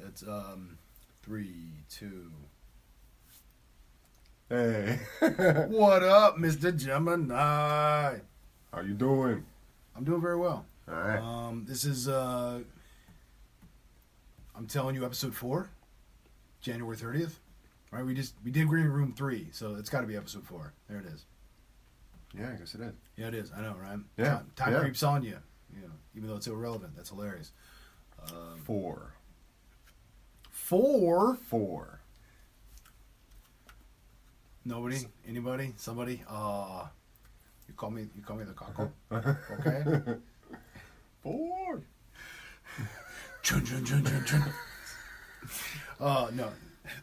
It's 3, 2. Hey. What up, Mr. Gemini? How you doing? I'm doing very well. All right. This is I'm Telling You episode 4, January 30th. Right? We did Green Room 3, so it's got to be episode 4. There it is. Yeah, I guess it is. Yeah, it is. I know, right? Yeah. Time creeps on you. You know, even though it's irrelevant. That's hilarious. 4. 4? 4. Nobody? Anybody? Somebody? You call me the cockle? Okay. 4. Chun, chun, chun, chun, chun. No.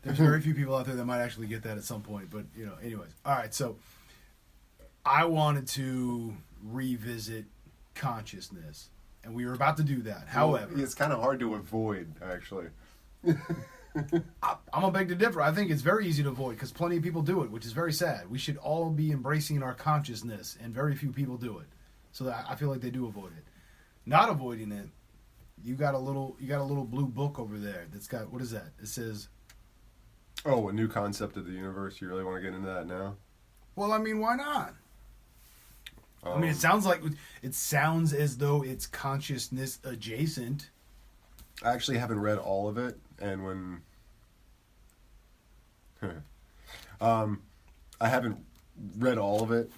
There's very few people out there that might actually get that at some point, but anyways. All right, so I wanted to revisit consciousness, and we were about to do that. However, it's kind of hard to avoid, actually. I'm gonna beg to differ. I think it's very easy to avoid because plenty of people do it, which is very sad. We should all be embracing our consciousness, and very few people do it. So I feel like they do avoid it. Not avoiding it, you got a little blue book over there that's got, what is that? It says, oh, a new concept of the universe. You really want to get into that now? well, I mean, why not? I mean, it sounds as though it's consciousness adjacent. I actually haven't read all of it, and when I haven't read all of it,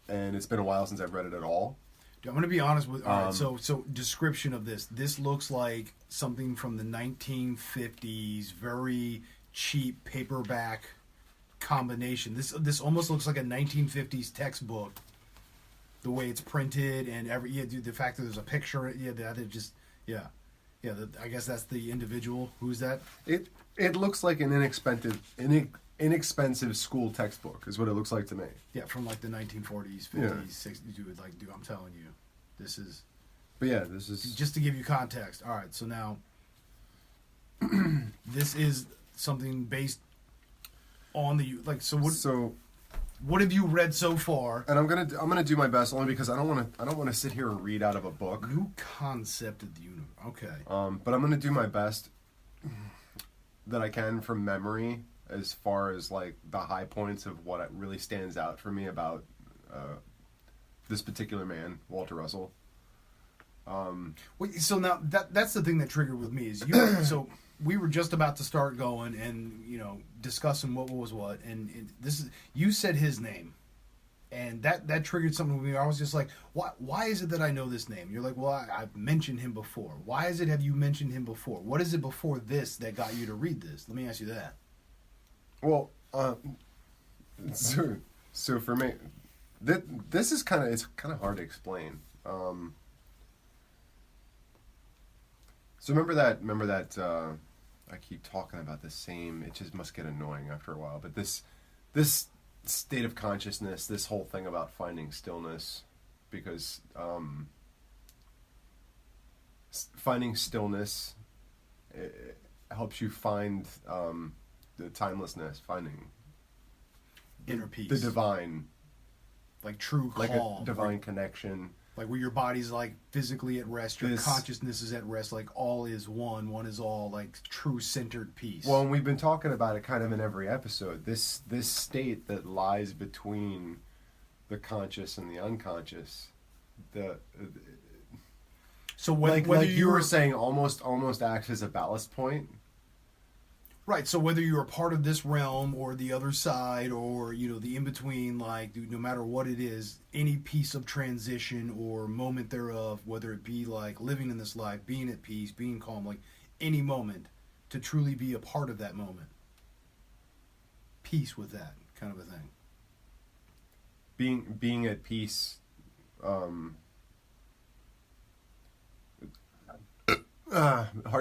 and it's been a while since I've read it at all. I'm going to be honest with. All right, so description of this. This looks like something from the 1950s, very cheap paperback combination. This almost looks like a 1950s textbook. The way it's printed and the fact that there's a picture. I guess that's the individual. Who's that? It looks like an inexpensive school textbook is what it looks like to me. Yeah, from like the 1940s, 50s, 60s. Dude, I'm telling you, this is. But yeah, this is just to give you context. All right, so now this is something based on the what have you read so far? And I'm gonna do my best only because I don't want to sit here and read out of a book. New concept of the universe. Okay. But I'm gonna do my best that I can from memory as far as like the high points of what really stands out for me about this particular man, Walter Russell. So now that's the thing that triggered with me is so we were just about to start going and discussing what was what, and this is, you said his name, and that triggered something with me. I was just like, why is it that I know this name? You're like, well, I've mentioned him before. Why is it have you mentioned him before? What is it before this that got you to read this? Let me ask you that. Well, so for me, this is kind of hard to explain. So remember that I keep talking about the same. It just must get annoying after a while. But this state of consciousness, this whole thing about finding stillness, because finding stillness it helps you find the timelessness, finding inner peace, the divine, like true calm, like a divine connection. Like where your body's like physically at rest, your consciousness is at rest, like all is one is all, like true centered peace. Well, and we've been talking about it kind of in every episode. This state that lies between the conscious and the unconscious. So whether you were saying almost acts as a ballast point. Right, so whether you're a part of this realm or the other side or, the in-between, like, no matter what it is, any piece of transition or moment thereof, whether it be, like, living in this life, being at peace, being calm, like, any moment, to truly be a part of that moment. Peace with that kind of a thing. Being at peace, hard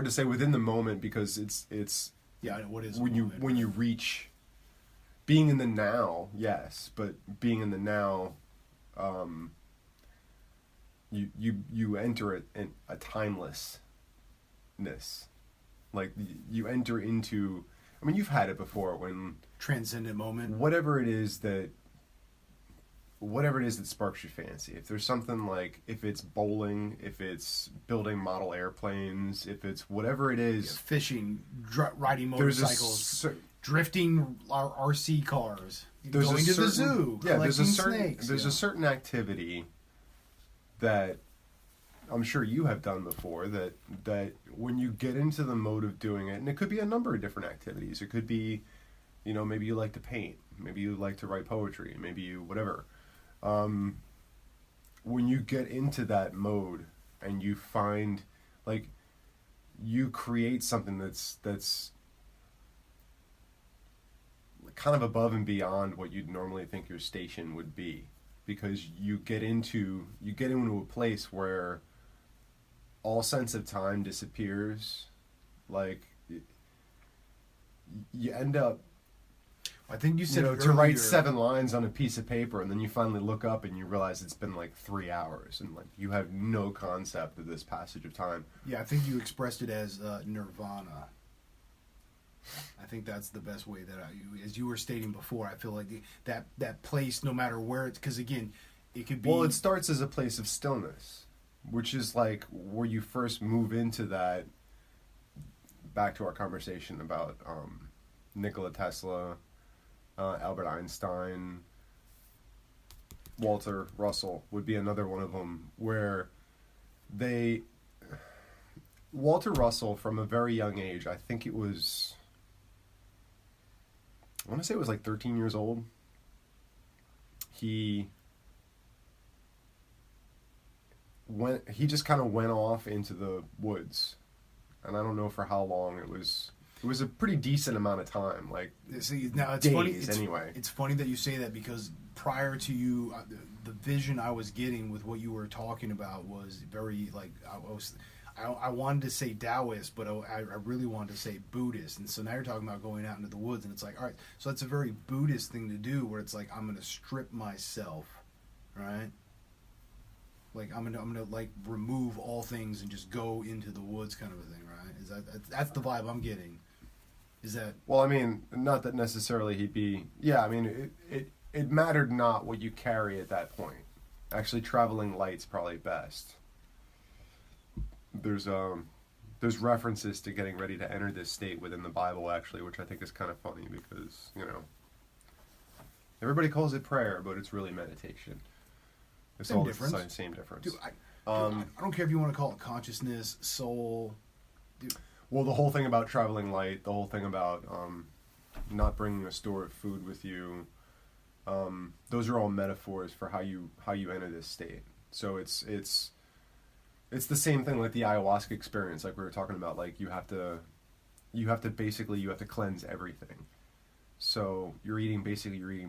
to say within the moment because it's yeah, what is when you reach being in the now, yes, but being in the now, you enter it in a timelessness, like you enter into. I mean, you've had it before when transcendent moment, whatever it is that whatever it is that sparks your fancy. If there's something like, if it's bowling, if it's building model airplanes, if it's whatever it is, fishing, riding there's motorcycles, drifting RC cars, there's going a to the certain- zoo, yeah, collecting there's snakes. a certain activity that I'm sure you have done before, that when you get into the mode of doing it, and it could be a number of different activities. It could be, you know, maybe you like to paint, maybe you like to write poetry, maybe you whatever. When you get into that mode and you find, like, you create something that's kind of above and beyond what you'd normally think your station would be, because you get into a place where all sense of time disappears. Like, you end up, I think you said to write 7 lines on a piece of paper, and then you finally look up and you realize it's been like 3 hours, and like you have no concept of this passage of time. Yeah, I think you expressed it as nirvana. I think that's the best way that as you were stating before, I feel like that place, no matter where it's, because again, it could be. Well, it starts as a place of stillness, which is like where you first move into that. Back to our conversation about Nikola Tesla, Albert Einstein, Walter Russell would be another one of them, where Walter Russell, from a very young age, I think it was, I want to say it was like 13 years old, he just kind of went off into the woods, and I don't know for how long. It was a pretty decent amount of time, like, See, now it's days funny. anyway. It's funny that you say that, because prior to you, the vision I was getting with what you were talking about was very, like, I wanted to say Taoist, but I really wanted to say Buddhist. And so now you're talking about going out into the woods, and it's like, all right, so that's a very Buddhist thing to do, where it's like, I'm going to strip myself, right? Like, I'm gonna like remove all things and just go into the woods, kind of a thing, right? Is that's the vibe I'm getting? Is that? Well, I mean, not that necessarily he'd be. Yeah, I mean, it mattered not what you carry at that point. Actually, traveling light's probably best. There's references to getting ready to enter this state within the Bible, actually, which I think is kind of funny, because, you know, everybody calls it prayer, but it's really meditation. It's Same all difference. the same difference. Dude, I don't care if you want to call it consciousness, soul. Dude. Well, the whole thing about traveling light, the whole thing about not bringing a store of food with you, those are all metaphors for how you enter this state. So it's the same thing like the ayahuasca experience, like we were talking about. Like you have to cleanse everything. So you're eating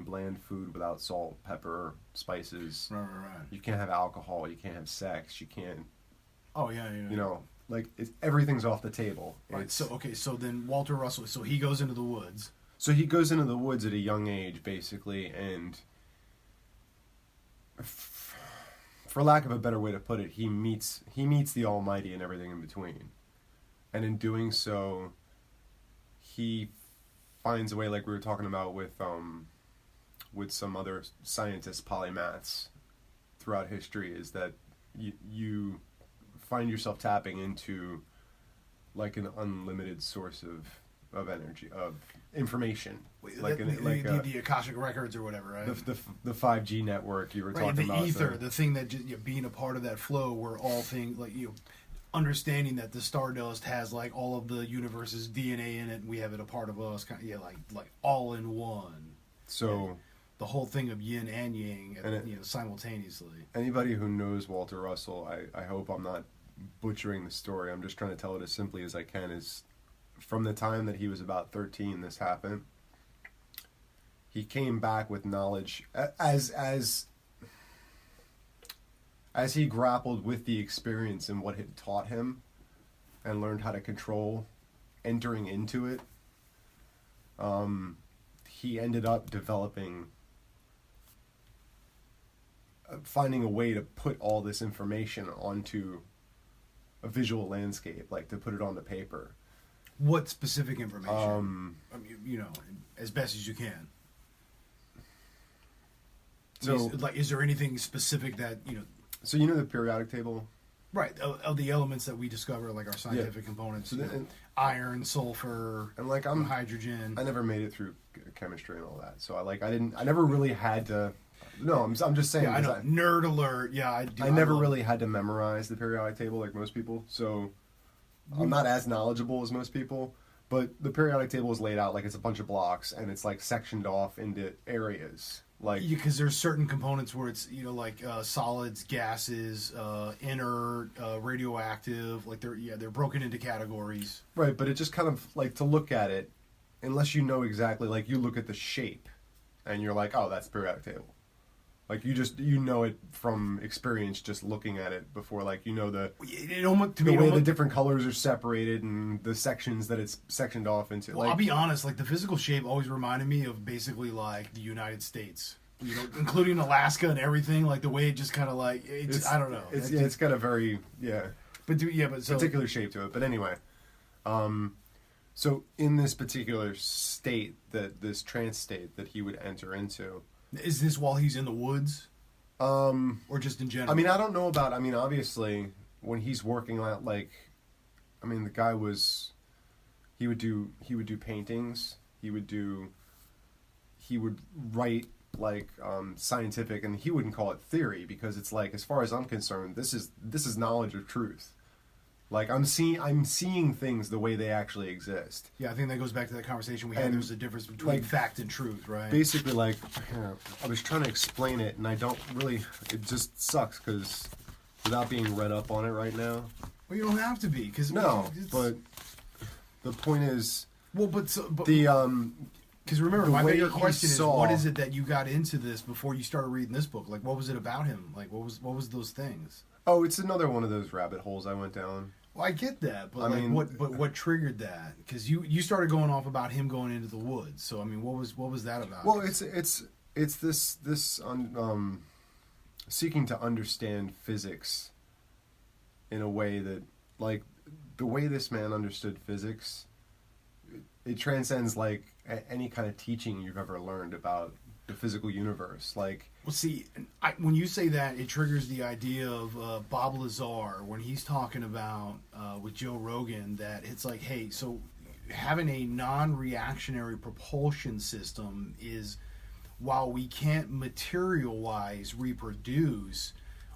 bland food without salt, pepper, spices. Right. You can't have alcohol. You can't have sex. You can't. Oh yeah. You know, like everything's off the table. Right. So then Walter Russell. So he goes into the woods. So he goes into the woods at a young age, basically, and for lack of a better way to put it, he meets the Almighty and everything in between. And in doing so, he finds a way, like we were talking about with some other scientists, polymaths throughout history, is that you find yourself tapping into like an unlimited source of energy, of information, like the Akashic records or whatever, right? The 5G network you were talking the about. ether, the thing that just, being a part of that flow, where all things like understanding that the stardust has like all of the universe's DNA in it, and we have it a part of us, kind of, like all in one. So and the whole thing of yin and yang, simultaneously. Anybody who knows Walter Russell, I hope I'm not butchering the story. I'm just trying to tell it as simply as I can. Is from the time that he was about 13, this happened. He came back with knowledge as he grappled with the experience and what it taught him, and learned how to control entering into it. He ended up finding a way to put all this information onto a visual landscape, like to put it on the paper. What specific information? As best as you can. So, like, is there anything specific that so you know the periodic table? right, of the elements that we discover, like our scientific components, So then, iron, sulfur, and like hydrogen. I never made it through chemistry and all that, so I never really had to. No, I'm just saying. Yeah, I know. Nerd alert. Yeah, I do. I never really had to memorize the periodic table like most people, so I'm not as knowledgeable as most people. But the periodic table is laid out like it's a bunch of blocks, and it's like sectioned off into areas. Like, because there's certain components where it's like solids, gases, inert, radioactive. Like they're broken into categories. right, but it just kind of like to look at it, unless you know exactly. Like you look at the shape, and you're like, oh, that's the periodic table. Like you know it from experience, just looking at it before. Like the way the different colors are separated and the sections that it's sectioned off into. Well, I'll be honest. Like the physical shape always reminded me of basically like the United States. Including Alaska and everything. Like the way it just kind of like I don't know. It's got a very but particular shape to it. But anyway, so in this particular state, this trance state that he would enter into. Is this while he's in the woods? Or just in general? I mean, I don't know about. I mean, obviously, when he's working out, like, I mean, the guy was. He would do paintings. He would write like scientific, and he wouldn't call it theory because it's like, as far as I'm concerned, this is knowledge of truth. Like I'm seeing things the way they actually exist. Yeah, I think that goes back to that conversation we had. There's a difference between like, fact and truth, right? Basically, like, I was trying to explain it, and I don't really. It just sucks because without being read up on it right now. Well, you don't have to be because but the point is. Well, but the because remember, my bigger question is, saw, what is it that you got into this before you started reading this book? Like, what was it about him? Like, what was those things? Oh, it's another one of those rabbit holes I went down. Well, I get that, but what triggered that? Because you started going off about him going into the woods. So I mean, what was that about? Well, it's this seeking to understand physics in a way that, like, the way this man understood physics, it transcends like any kind of teaching you've ever learned about the physical universe. Like, well, see, when you say that, it triggers the idea of Bob Lazar when he's talking about with Joe Rogan that it's like, hey, so having a non-reactionary propulsion system is, while we can't material-wise reproduce,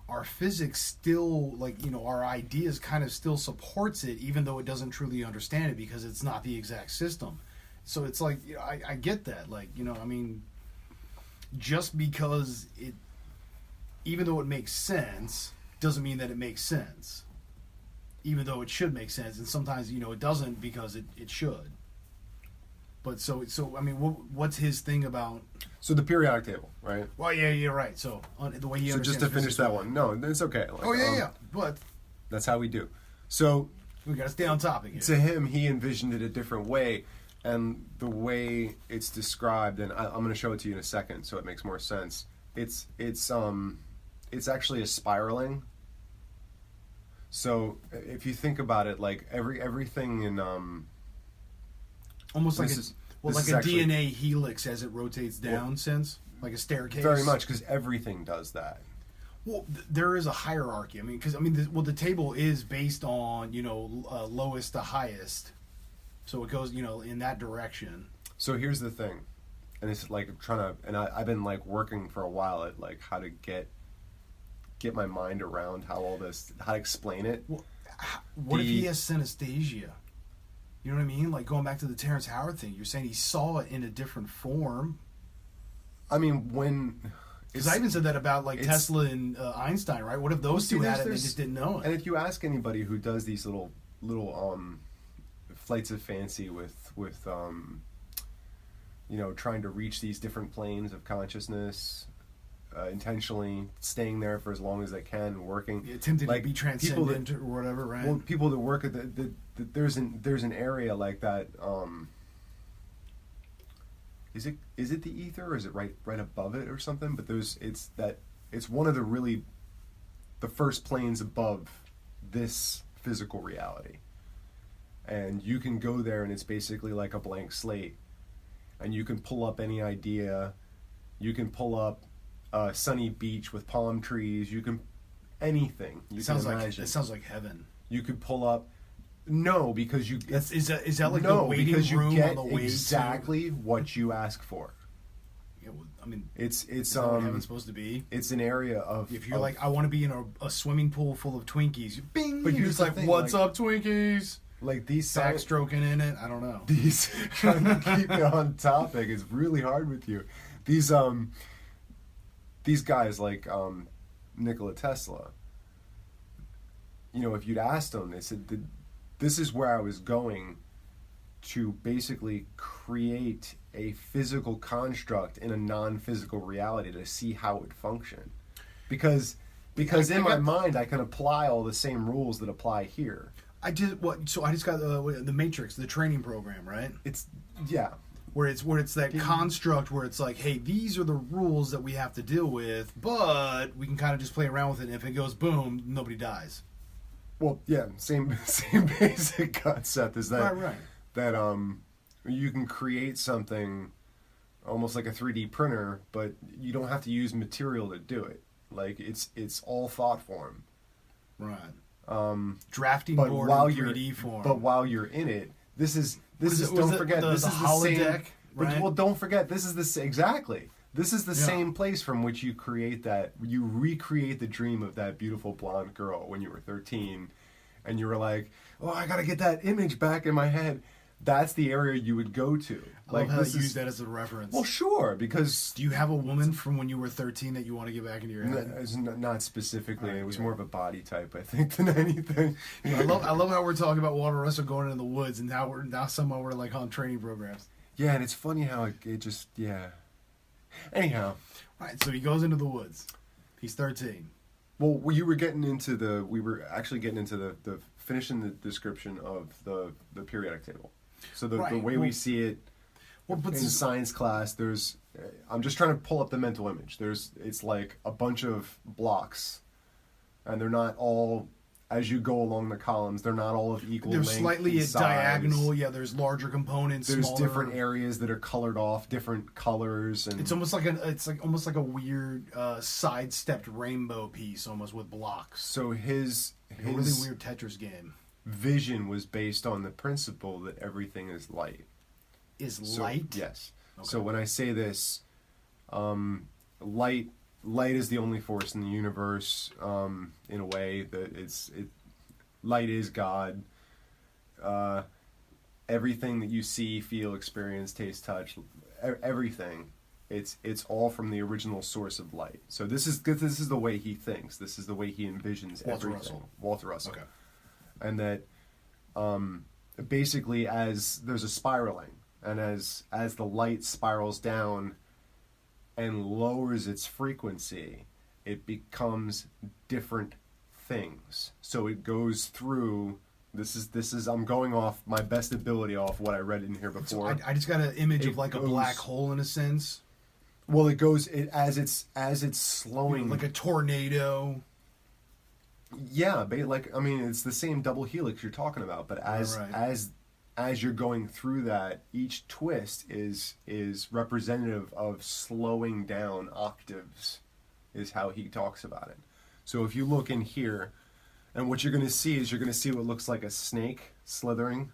our physics still, like, our ideas kind of still supports it, even though it doesn't truly understand it because it's not the exact system. So it's like, I get that, like, I mean, just because even though it makes sense, doesn't mean that it makes sense. Even though it should make sense, and sometimes it doesn't because it should. But so I mean, what's his thing about? So the periodic table, right? Well, yeah, you're right. So the way he so just to finish that one, no, it's okay. Like, yeah, but that's how we do. So we got to stay on topic here. To him, he envisioned it a different way. And the way it's described, and I'm going to show it to you in a second, so it makes more sense. It's actually a spiraling. So if you think about it, like everything in almost like a DNA helix as it rotates down, like a staircase. Very much, because everything does that. Well, there is a hierarchy. I mean, the table is based on lowest to highest. So it goes, in that direction. So here's the thing, and it's like I've been like working for a while at like how to get my mind around how to explain it. Well, what if he has synesthesia? You know what I mean? Like going back to the Terrence Howard thing, you're saying he saw it in a different form. I mean, because I even said that about like Tesla and Einstein, right? What if those two had it and they just didn't know it? And if you ask anybody who does these little flights of fancy with trying to reach these different planes of consciousness, intentionally staying there for as long as they can, working, attempting to be transcendent or whatever, right? Well, people that work at there's an area like that. Is it the ether, or is it right above it or something? But it's one of the first planes above this physical reality. And you can go there, and it's basically like a blank slate. And you can pull up any idea. You can pull up a sunny beach with palm trees. You can anything you can imagine. It sounds like heaven. You could pull up. No, because you. Is that like no, the waiting because you room get on the way exactly what you ask for. Yeah, well, I mean, It's is that what heaven's supposed to be? It's an area of. If you're like, I want to be in a swimming pool full of Twinkies, bing. But But you're here's just the like, thing, what's like- up, Twinkies? like these Backstroking in it. I don't know. These trying to keep it on topic is really hard with you. These guys like Nikola Tesla. You know, if you'd asked them, they said this is where I was going to basically create a physical construct in a non-physical reality to see how it would function. Because in my mind I can apply all the same rules that apply here. I just got the Matrix, the training program, right? It's yeah. Where it's that construct where it's like, hey, these are the rules that we have to deal with, but we can kind of just play around with it. And if it goes boom, nobody dies. Well, yeah, same basic concept is that Right. that you can create something almost like a 3D printer, but you don't have to use material to do it. Like it's all thought form. Right. Drafting But board while in you're 3D form. but while you're in it, this is Was don't it forget the this is the holodeck, same. right? But well, don't forget this is exactly. This is the Yeah. same place from which you recreate the dream of that beautiful blonde girl when you were 13, and you were like, "Oh, I gotta get that image back in my head." That's the area you would go to. I love how you use that as a reference. Well, sure, because Do you have a woman from when you were 13 that you want to get back into your head? not specifically. Right, It was yeah. more of a body type, I think, than anything. I love how we're talking about Walter Russell going into the woods, and now somehow we're like on training programs. Yeah, and it's funny how it just yeah. Anyhow. Right, so he goes into the woods. He's 13. Well, we were actually getting into the finishing the description of the periodic table. So the Right, way we see it Well, but in science class, there's I'm just trying to pull up the mental image. It's like a bunch of blocks, and they're not all as you go along the columns. They're not all of equal they're length slightly and size. diagonal. Yeah, there's larger components. There's smaller. different areas that are colored off, different colors, and It's almost like a weird sidestepped rainbow piece, almost with blocks. so his A really weird Tetris game. vision was based on the principle that everything is light. Is So, light? Yes. Okay. So when I say this, light is the only force in the universe. In a way that light is God. Everything that you see, feel, experience, taste, touch, everything, it's all from the original source of light. So this is the way he thinks. This is the way he envisions Walter everything. Russell. Walter Russell. Okay. And that basically as there's a spiraling, and as the light spirals down and lowers its frequency, it becomes different things. So it goes through. This is I'm going off my best ability off what I read in here So before. I just got an image It of like a goes- black hole in a sense. Well, it goes as it's slowing. Like a tornado. Yeah, it's the same double helix you're talking about, but Right. as you're going through that, each twist is representative of slowing down octaves, is how he talks about it. So if you look in here, and what you're going to see what looks like a snake slithering,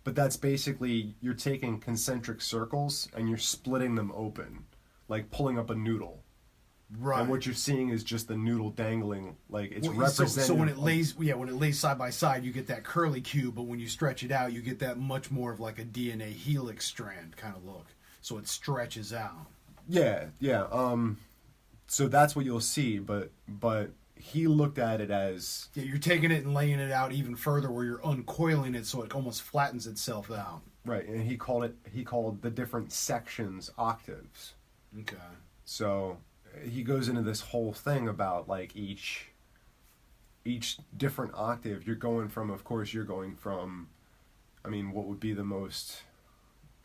but that's basically you're taking concentric circles and you're splitting them open, like pulling up a noodle. Right. And what you're seeing is just the noodle dangling, like it's Well, representative. so when it lays side by side, you get that curly cube, but when you stretch it out, you get that much more of like a DNA helix strand kind of look. So it stretches out. Yeah. So that's what you'll see, but he looked at it as Yeah, you're taking it and laying it out even further, where you're uncoiling it so it almost flattens itself out. right, and he called the different sections octaves. Okay. So he goes into this whole thing about like each different octave. You're going from, what would be the most,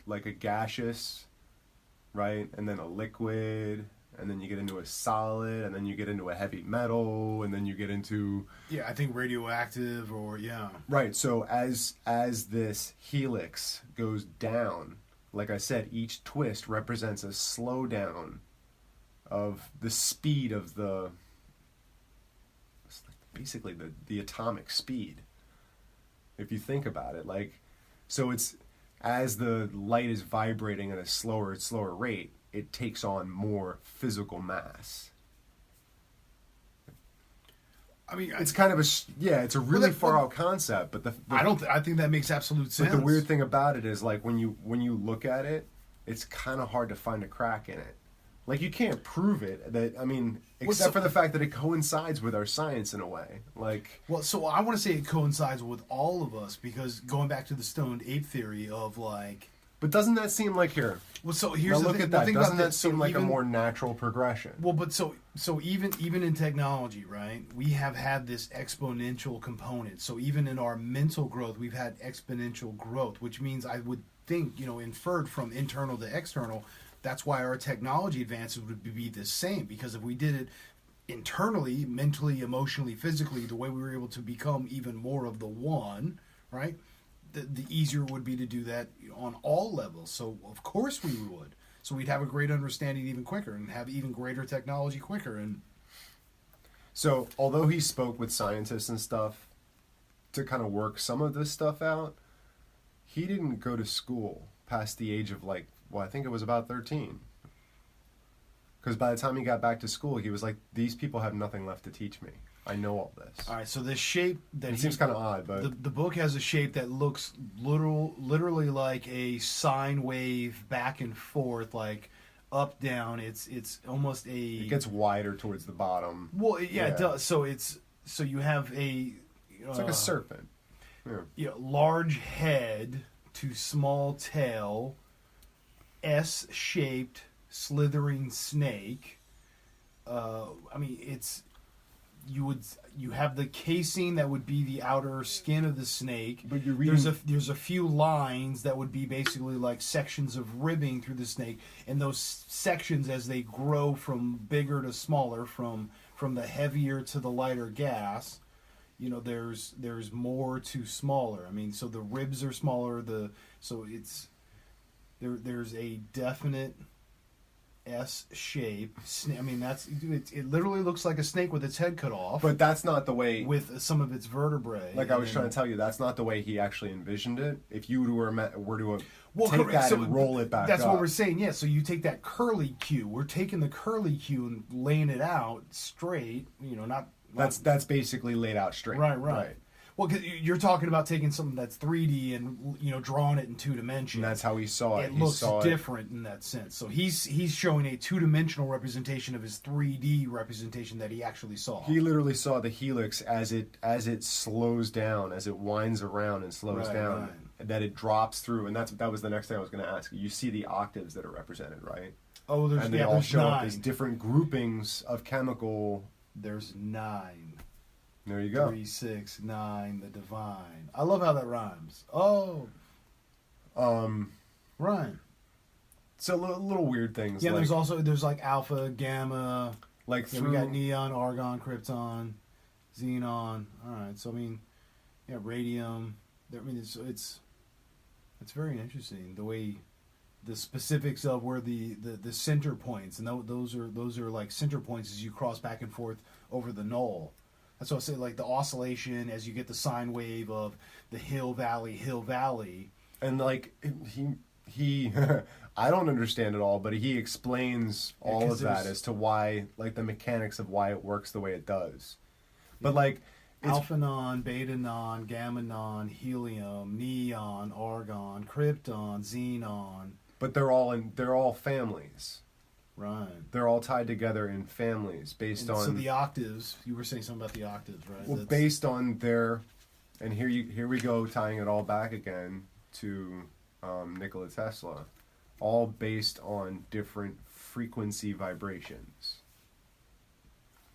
like a gaseous, right? And then a liquid, and then you get into a solid, and then you get into a heavy metal, and then you get into... Yeah, I think radioactive or, yeah. Right, so as this helix goes down, like I said, each twist represents a slowdown of the speed of basically the atomic speed. If you think about it, like, so it's as the light is vibrating at a slower rate, it takes on more physical mass. I mean, It's kind of it's a really far out concept, but I think that makes absolute sense. But the weird thing about it is, like, when you look at it, it's kind of hard to find a crack in it. Like, you can't prove it. Except for the fact that it coincides with our science in a way. Like, well, so I want to say it coincides with all of us, because going back to the stoned ape theory of, like. but doesn't that seem like here? Well, so here's now the look thing, at that. the thing Doesn't about that seem like even, a more natural progression? Well, but so even in technology, right? We have had this exponential component. So even in our mental growth, we've had exponential growth, which means I would think, inferred from internal to external. That's why our technology advances would be the same, because if we did it internally, mentally, emotionally, physically, the way we were able to become even more of the one, right? The easier it would be to do that on all levels. So of course we would. So we'd have a great understanding even quicker and have even greater technology quicker. And so although he spoke with scientists and stuff to kind of work some of this stuff out, he didn't go to school past the age of, like, I think it was about 13. Because by the time he got back to school, he was like, these people have nothing left to teach me. I know all this. all right, so this shape that It seems kind of odd, but the book has a shape that looks literally like a sine wave back and forth, like up down. It's almost it gets wider towards the bottom. well, yeah, it does. So you have a It's like a serpent. Yeah. Large head to small tail, S-shaped slithering snake. I mean, you have the casing that would be the outer skin of the snake. But you're reading... There's a few lines that would be basically like sections of ribbing through the snake, and those sections, as they grow from bigger to smaller, from the heavier to the lighter gas, there's more to smaller. I mean, so the ribs are smaller. There's a definite S shape. I mean, it literally looks like a snake with its head cut off. But that's not the way... with some of its vertebrae. Like I was trying to tell you, that's not the way he actually envisioned it. If you were to take correct. that So and roll it back that's up... what we're saying, yeah. So you take that curly Q. We're taking the curly Q and laying it out straight, not... That's basically laid out straight. Right. Well, 'cause you're talking about taking something that's 3D and drawing it in 2 dimensions. And that's how he saw it. It looks different in that sense. So he's showing a 2-dimensional representation of his 3D representation that he actually saw. He literally saw the helix as it slows down, as it winds around and slows down, that it drops through. And that was the next thing I was going to ask you. You see the octaves that are represented, right? Oh, and they all show 9. up as different groupings of chemical. There's 9. There you go. 3, 6, 9, the divine. I love how that rhymes. Oh. Rhyme. So little weird things. Yeah, like, there's like alpha, gamma. Like we got neon, argon, krypton, xenon. All right. So I mean, yeah, radium. I mean, it's very interesting the way the specifics of where the center points, and those are like center points as you cross back and forth over the null. That's what I say, like the oscillation as you get the sine wave of the hill valley. And like he I don't understand it all, but he explains all of that as to why, like the mechanics of why it works the way it does. But like alpha non, beta non, gamma non, helium, neon, argon, krypton, xenon. But they're all families. Right. They're all tied together in families based on... So the octaves, you were saying something about the octaves, right? Well, based on their... And here we go, tying it all back again to Nikola Tesla. All based on different frequency vibrations.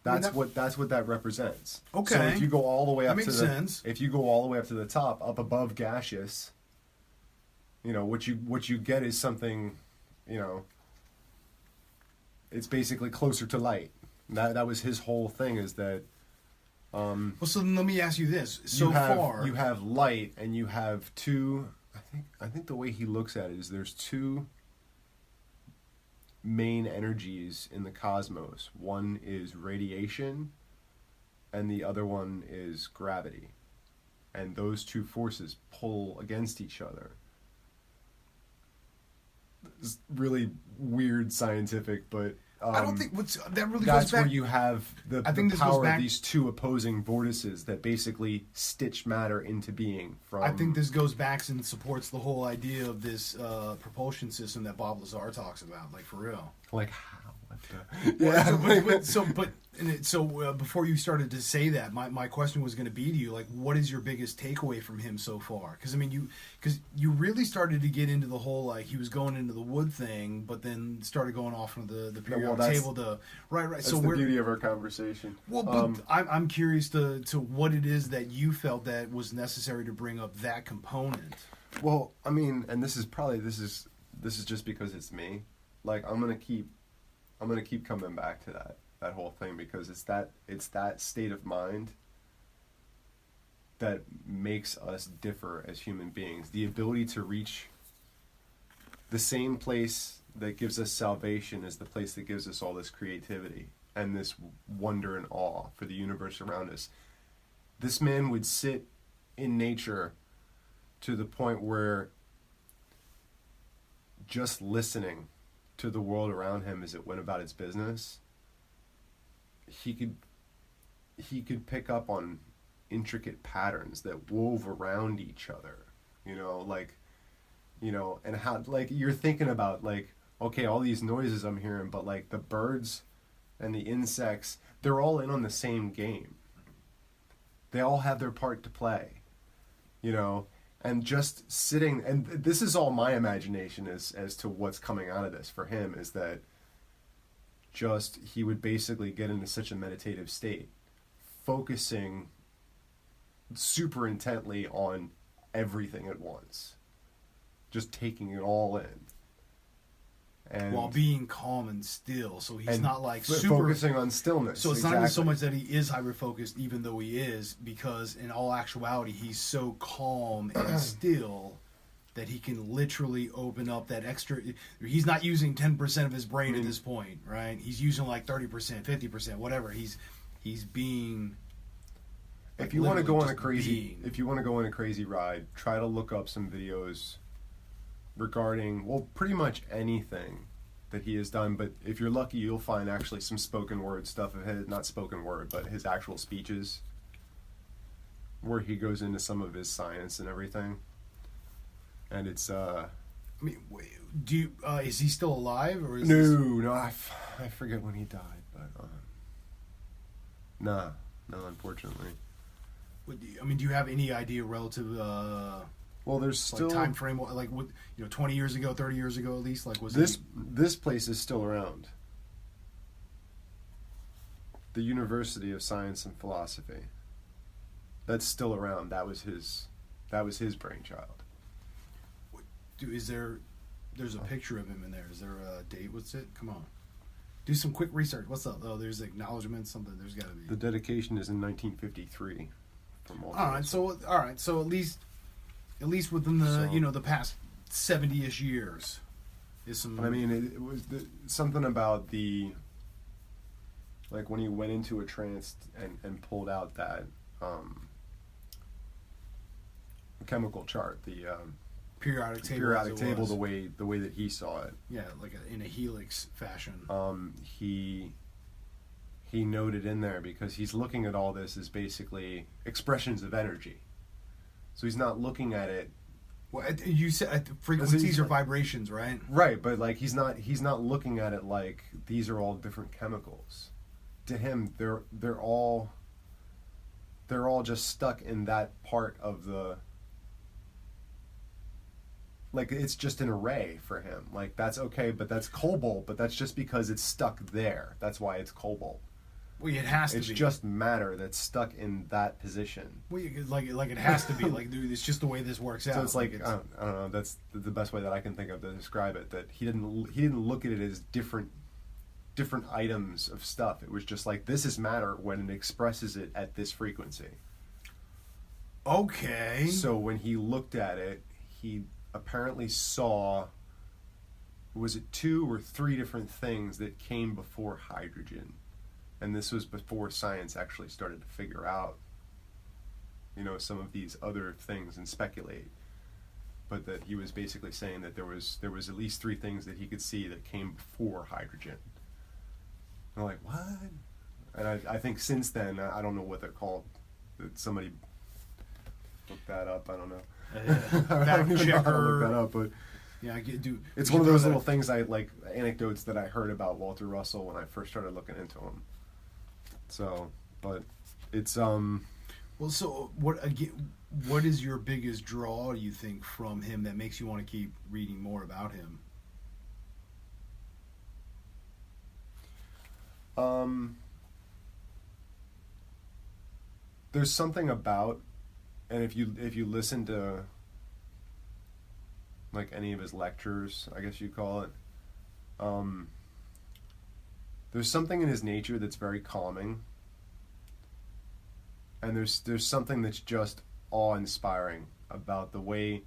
That's what that represents. Okay. So if you go all the way up that makes sense. If you go all the way up to the top, up above gaseous, what you get is something, it's basically closer to light. That was his whole thing, is that... well, so then let me ask you this. You have light, and you have two... I think the way he looks at it is there's two main energies in the cosmos. One is radiation, and the other one is gravity. And those two forces pull against each other. It's really weird scientific, but I don't think that really that's goes back. where you have the this power goes back, of these two opposing vortices that basically stitch matter into being. I think this goes back and supports the whole idea of this propulsion system that Bob Lazar talks about, like for real. Like how? What the... Yeah. So before you started to say that, my question was going to be to you, like, what is your biggest takeaway from him so far? Because I mean, you really started to get into the whole, like, he was going into the wood thing, but then started going off into the periodic table to right. That's so the beauty of our conversation. Well, but I'm curious to what it is that you felt that was necessary to bring up that component. Well, I mean, and this is just because it's me. Like, I'm gonna keep coming back to that whole thing, because it's that state of mind that makes us differ as human beings. The ability to reach the same place that gives us salvation is the place that gives us all this creativity and this wonder and awe for the universe around us. This man would sit in nature to the point where just listening to the world around him as it went about its business, he could pick up on intricate patterns that wove around each other, and how, like, you're thinking about, like, okay, all these noises I'm hearing, but, like, the birds and the insects, they're all in on the same game. They all have their part to play, and just sitting, and this is all my imagination as to what's coming out of this for him, is that just he would basically get into such a meditative state, focusing super intently on everything at once, just taking it all in. And while being calm and still, so he's not like super focusing on stillness. So it's not even so much that he is hyper focused, even though he is, because in all actuality he's so calm and still that he can literally open up that extra. He's not using 10% of his brain at this point, right? He's using like 30%, 50%, whatever. He's being. If you want to go on a crazy ride, try to look up some videos regarding, well, pretty much anything that he has done, but if you're lucky, you'll find actually some spoken word stuff of his, not spoken word, but his actual speeches, where he goes into some of his science and everything. And it's, I mean, is he still alive, or is No, I forget when he died, but, no, unfortunately. I mean, do you have any idea relative, well, there's still time frame, like, what, 20 years ago, 30 years ago at least, like, was this place is still around. The University of Science and Philosophy. That's still around. That was his brainchild. There's a picture of him in there. Is there a date? What's it? Come on. Do some quick research. What's up? Oh, there's acknowledgement, something. There's got to be. The dedication is in 1953. All right, so at least within the the past 70-ish years is some. I mean, it was something about like when he went into a trance and pulled out that chemical chart, the periodic table. Periodic table, the way that he saw it. Yeah, like in a helix fashion. He noted in there, because he's looking at all this as basically expressions of energy. So he's not looking at it. Well, you said frequencies or vibrations, right? Right, but like he's not looking at it like these are all different chemicals. To him, they're all just stuck in that part of the. Like, it's just an array for him. Like, that's okay, but that's cobalt, but that's just because it's stuck there. That's why it's cobalt. Well, it has to be. It's just matter that's stuck in that position. Well, like it has to be. Like, dude, it's just the way this works out. So it's like I don't know. That's the best way that I can think of to describe it. That he didn't look at it as different items of stuff. It was just like, this is matter when it expresses it at this frequency. Okay. So when he looked at it, he apparently saw was it 2 or 3 different things that came before hydrogen, and this was before science actually started to figure out, some of these other things and speculate. But that he was basically saying that there was at least 3 things that he could see that came before hydrogen. I'm like, what? And I think since then, I don't know what they're called. That somebody look that up. I don't know. I don't even know how to look that up, but yeah, I get, dude. It's one of those little things I like, anecdotes that I heard about Walter Russell when I first started looking into him. So, but it's Well, so what is your biggest draw, do you think, from him that makes you want to keep reading more about him? There's something about, and if you listen to like any of his lectures, I guess you'd call it, there's something in his nature that's very calming, and there's something that's just awe-inspiring about the way,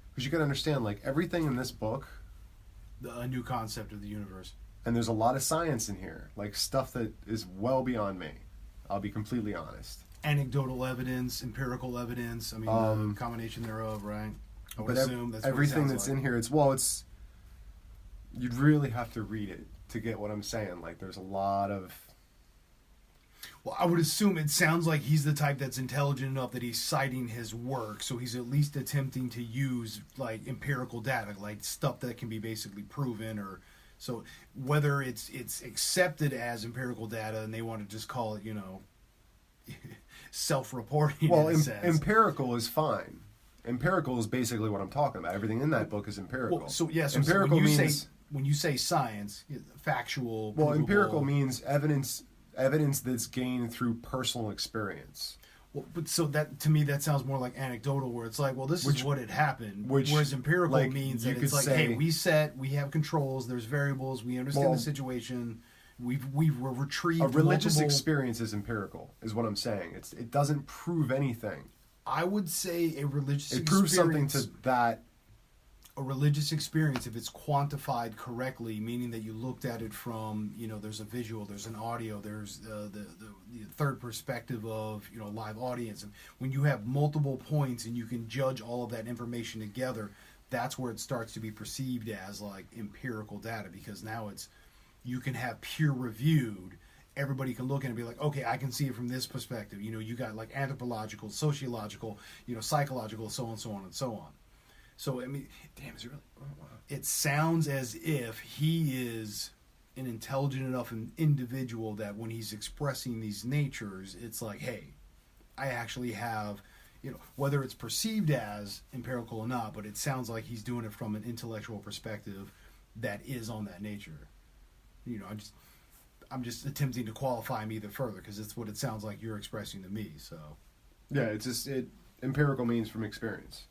because you got to understand, like, everything in this book, A new concept of the universe. and there's a lot of science in here, like stuff that is well beyond me. I'll be completely honest. Anecdotal evidence, empirical evidence. I mean, the combination thereof, right? I would assume that's everything what it that's sounds in here. It's you'd really have to read it to get what I'm saying. Like, there's a lot of. Well, I would assume it sounds like he's the type that's intelligent enough that he's citing his work, so he's at least attempting to use like empirical data, like stuff that can be basically proven, or so whether it's accepted as empirical data and they want to just call it, self-reporting. Well, in a sense. empirical is fine. Empirical is basically what I'm talking about. Everything in that book is empirical. Well, so yes, empirical when you means when you say science, factual. well, provable, empirical means evidence that's gained through personal experience. Well, but so that to me that sounds more like anecdotal, where it's like, well, this is what had happened. Whereas empirical like, means you that it's could like, say- hey, we have controls, there's variables, we understand the situation, we've retrieved A religious multiple. experience is empirical, is what I'm saying. It doesn't prove anything. I would say a religious It experience. proves something to that. A religious experience, if it's quantified correctly, meaning that you looked at it from, there's a visual, there's an audio, there's the third perspective of, live audience. And when you have multiple points and you can judge all of that information together, that's where it starts to be perceived as like empirical data, because now you can have peer reviewed. Everybody can look at it and be like, okay, I can see it from this perspective. You got like anthropological, sociological, psychological, so on, so on, and so on. So, I mean, damn, is it really? Oh, wow. It sounds as if he is an intelligent enough individual that when he's expressing these natures, it's like, hey, I actually have, whether it's perceived as empirical or not, but it sounds like he's doing it from an intellectual perspective that is on that nature. I'm just attempting to qualify him either further, because it's what it sounds like you're expressing to me. So, Yeah, empirical means from experience.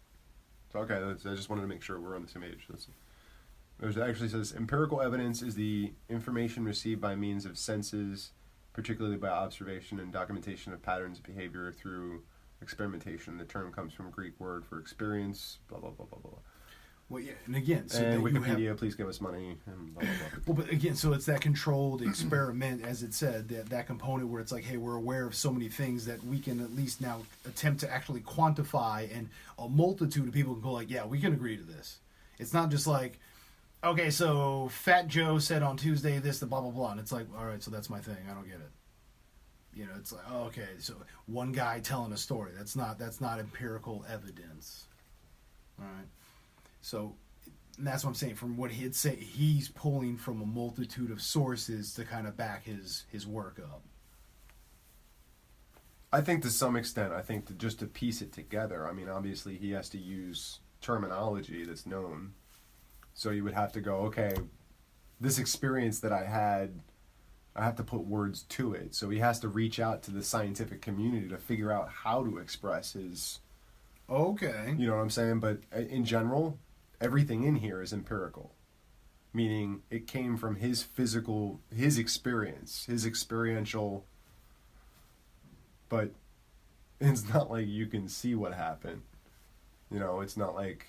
So, okay, I just wanted to make sure we're on the same page. It actually says empirical evidence is the information received by means of senses, particularly by observation and documentation of patterns of behavior through experimentation. The term comes from a Greek word for experience, blah, blah, blah, blah, blah. well, yeah, and again, so And that you Wikipedia, have, please give us money, and blah, blah, blah. well, but again, so it's that controlled experiment, as it said, that component where it's like, hey, we're aware of so many things that we can at least now attempt to actually quantify, and a multitude of people can go like, yeah, we can agree to this. It's not just like, okay, so Fat Joe said on Tuesday this, the blah, blah, blah, and it's like, all right, so that's my thing, I don't get it. It's like, oh, okay, so one guy telling a story, that's not empirical evidence. All right. So and that's what I'm saying. From what he'd say, he's pulling from a multitude of sources to kind of back his work up. I think to some extent, just to piece it together, I mean, obviously he has to use terminology that's known. So you would have to go, okay, this experience that I had, I have to put words to it. So he has to reach out to the scientific community to figure out how to express his... Okay. You know what I'm saying? But in general, everything in here is empirical. Meaning it came from his experience, his experiential... But it's not like you can see what happened. It's not like...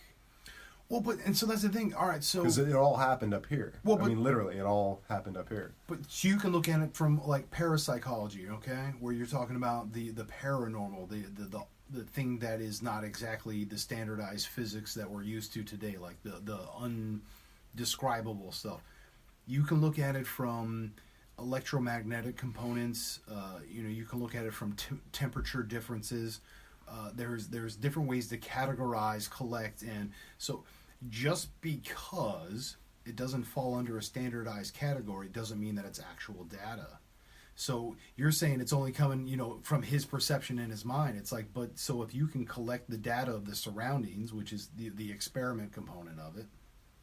Well, and so that's the thing. All right, so because it all happened up here. Well, I mean, literally, it all happened up here. but you can look at it from like parapsychology, okay, where you're talking about the paranormal, the thing that is not exactly the standardized physics that we're used to today, like the undescribable stuff. You can look at it from electromagnetic components. You can look at it from temperature differences. There's different ways to categorize, collect, and so just because it doesn't fall under a standardized category doesn't mean that it's actual data. So you're saying it's only coming, from his perception in his mind. It's like, but so if you can collect the data of the surroundings, which is the experiment component of it,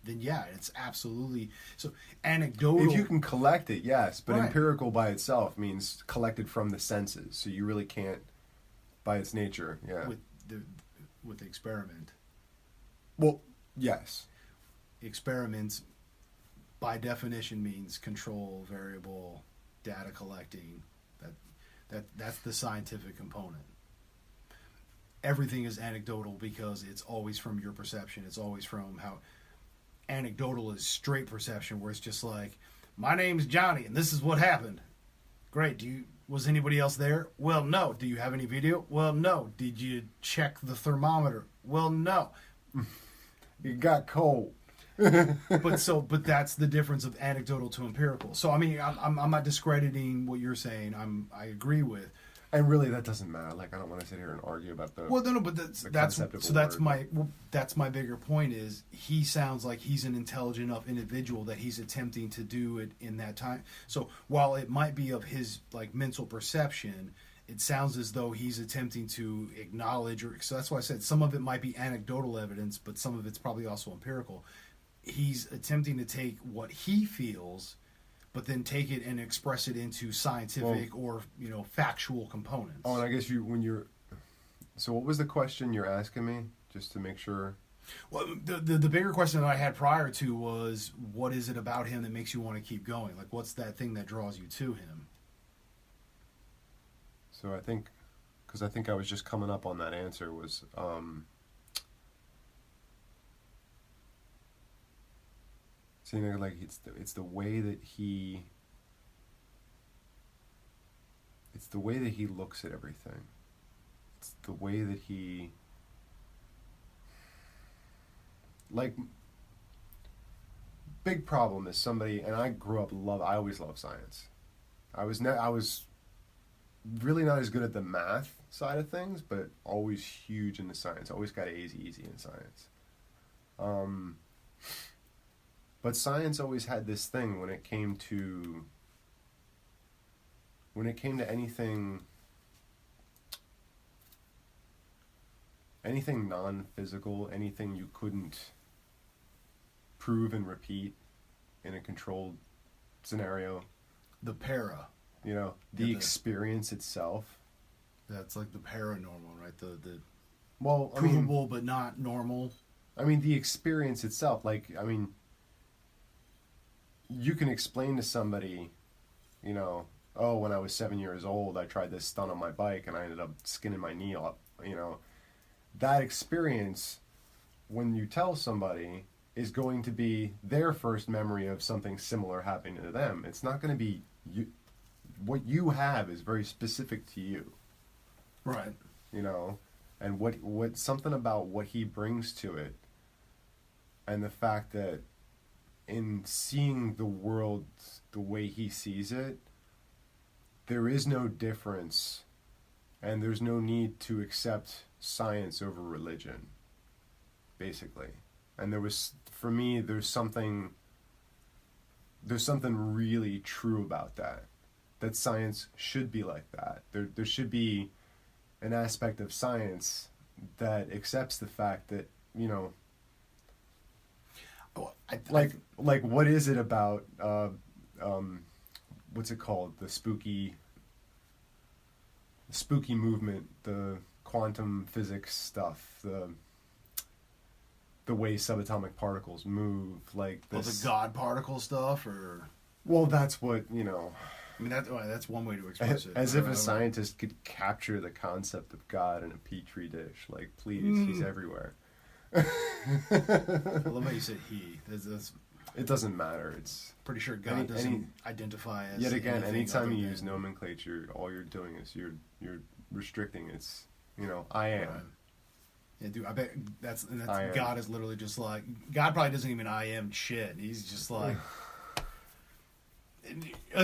then yeah, it's absolutely so anecdotal. If you can collect it, yes, but Right. empirical by itself means collected from the senses. So you really can't, by its nature, yeah. With the experiment. Well, yes. Experiments by definition means control, variable, data collecting. That's the scientific component. Everything is anecdotal because it's always from your perception. It's always from how anecdotal is straight perception, where it's just like, my name's Johnny and this is what happened. Great. Was anybody else there? Well, no. Do you have any video? Well, no. Did you check the thermometer? Well, no. It got cold. But that's the difference of anecdotal to empirical. So I mean, I'm not discrediting what you're saying. I agree with. And really, that doesn't matter. Like, I don't want to sit here and argue about the. Well, no, but that's concept of so a that's word. that's my bigger point is he sounds like he's an intelligent enough individual that he's attempting to do it in that time. So while it might be of his like mental perception, it sounds as though he's attempting to acknowledge so that's why I said some of it might be anecdotal evidence, but some of it's probably also empirical. He's attempting to take what he feels, but then take it and express it into scientific or factual components. Oh, and I guess so what was the question you're asking me, just to make sure? Well, the bigger question that I had prior to was, what is it about him that makes you want to keep going? Like, what's that thing that draws you to him? So I think I was just coming up on that answer was seeing like it's the way that he looks at everything. It's the way that he like big problem is somebody, and I grew up I always loved science. I was really not as good at the math side of things, but always huge into science. Always got A's easy in science. But science always had this thing when it came to anything non-physical, anything you couldn't prove and repeat in a controlled scenario. The para. The experience itself. That's like the paranormal, right? The Well, I provable mean, but not normal. I mean, the experience itself. Like, I mean, you can explain to somebody, oh, when I was 7 years old, I tried this stunt on my bike and I ended up skinning my knee up. That experience, when you tell somebody, is going to be their first memory of something similar happening to them. It's not going to be you. What you have is very specific to you. Right. And what something about what he brings to it, and the fact that in seeing the world the way he sees it, there is no difference, and there's no need to accept science over religion, basically. And for me, there's something really true about that science should be like that. There should be an aspect of science that accepts the fact that, like what is it about what's it called, the spooky movement, the quantum physics stuff, the way subatomic particles move, like this. The God particle stuff, or that's what I mean, that's one way to express it. As if a scientist could capture the concept of God in a petri dish. Like, please, he's everywhere. I love how you said he. That's It doesn't matter. It's pretty sure God doesn't identify as. yet again. anything Anytime other you than- use nomenclature, all you're doing is you're restricting. It's I am. Right. Yeah, dude. I bet that's I am. God is literally just like God probably doesn't even I am shit. He's just like.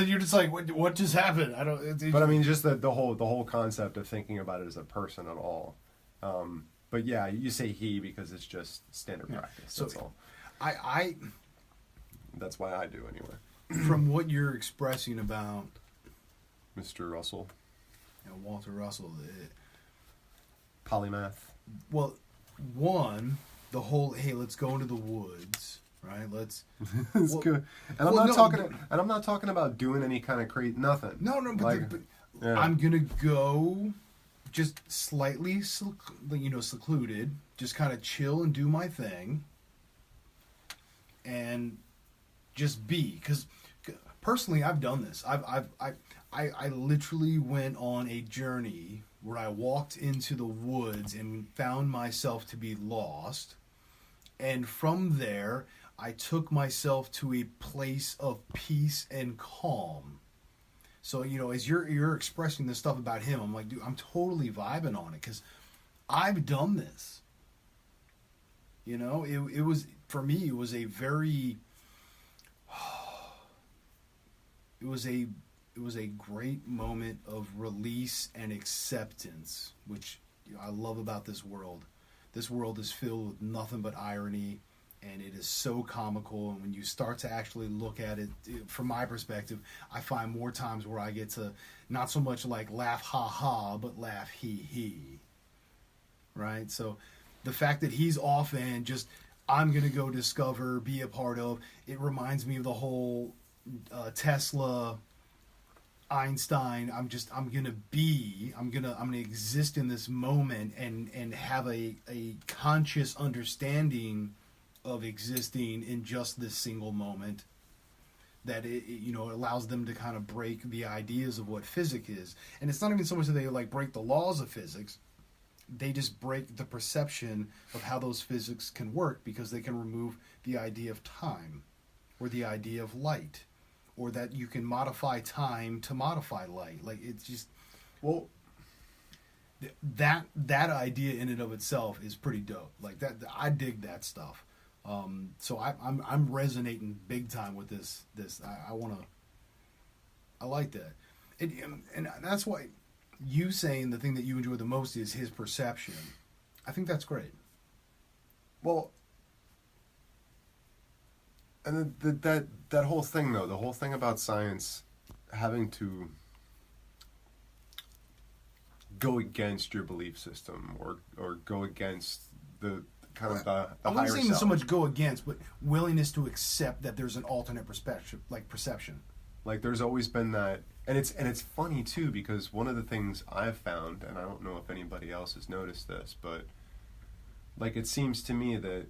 You're just like, what just happened? I don't. But I mean, just the whole concept of thinking about it as a person at all. But yeah, you say he because it's just standard practice. So That's all. I That's why I do anyway. from what you're expressing about Mr. Russell, Walter Russell, polymath. well, one, the whole hey, let's go into the woods, right? Let's. It's well, good. And I'm well, not no, talking. but- And I'm not talking about doing any kind of crazy nothing. No, but, Like, but yeah. I'm gonna go just slightly, secluded, just kind of chill and do my thing, and just be. Because personally, I've done this. I literally went on a journey where I walked into the woods and found myself to be lost, and from there, I took myself to a place of peace and calm. So, as you're expressing this stuff about him, I'm like, dude, I'm totally vibing on it because I've done this. It was, for me, it was a very, it was a great moment of release and acceptance, which I love about this world. This world is filled with nothing but irony, and it is so comical. And when you start to actually look at it, from my perspective, I find more times where I get to not so much like laugh ha ha, but laugh he. Right? So the fact that he's off and just, I'm going to go discover, be a part of, it reminds me of the whole Tesla, Einstein. I'm gonna exist in this moment and have a conscious understanding of existing in just this single moment, that it allows them to kind of break the ideas of what physics is. And it's not even so much that they like break the laws of physics, they just break the perception of how those physics can work, because they can remove the idea of time or the idea of light, or that you can modify time to modify light. Like, it's just, Well, that idea in and of itself is pretty dope. Like that, I dig that stuff. So I'm resonating big time with this. I like that, and that's why you saying the thing that you enjoy the most is his perception. I think that's great. well, and that whole thing though, the whole thing about science having to go against your belief system or go against the kind of the I higher wasn't even self. so much go against, but willingness to accept that there's an alternate perspective, like perception. Like, there's always been that, and it's funny too, because one of the things I've found, and I don't know if anybody else has noticed this, but like, it seems to me that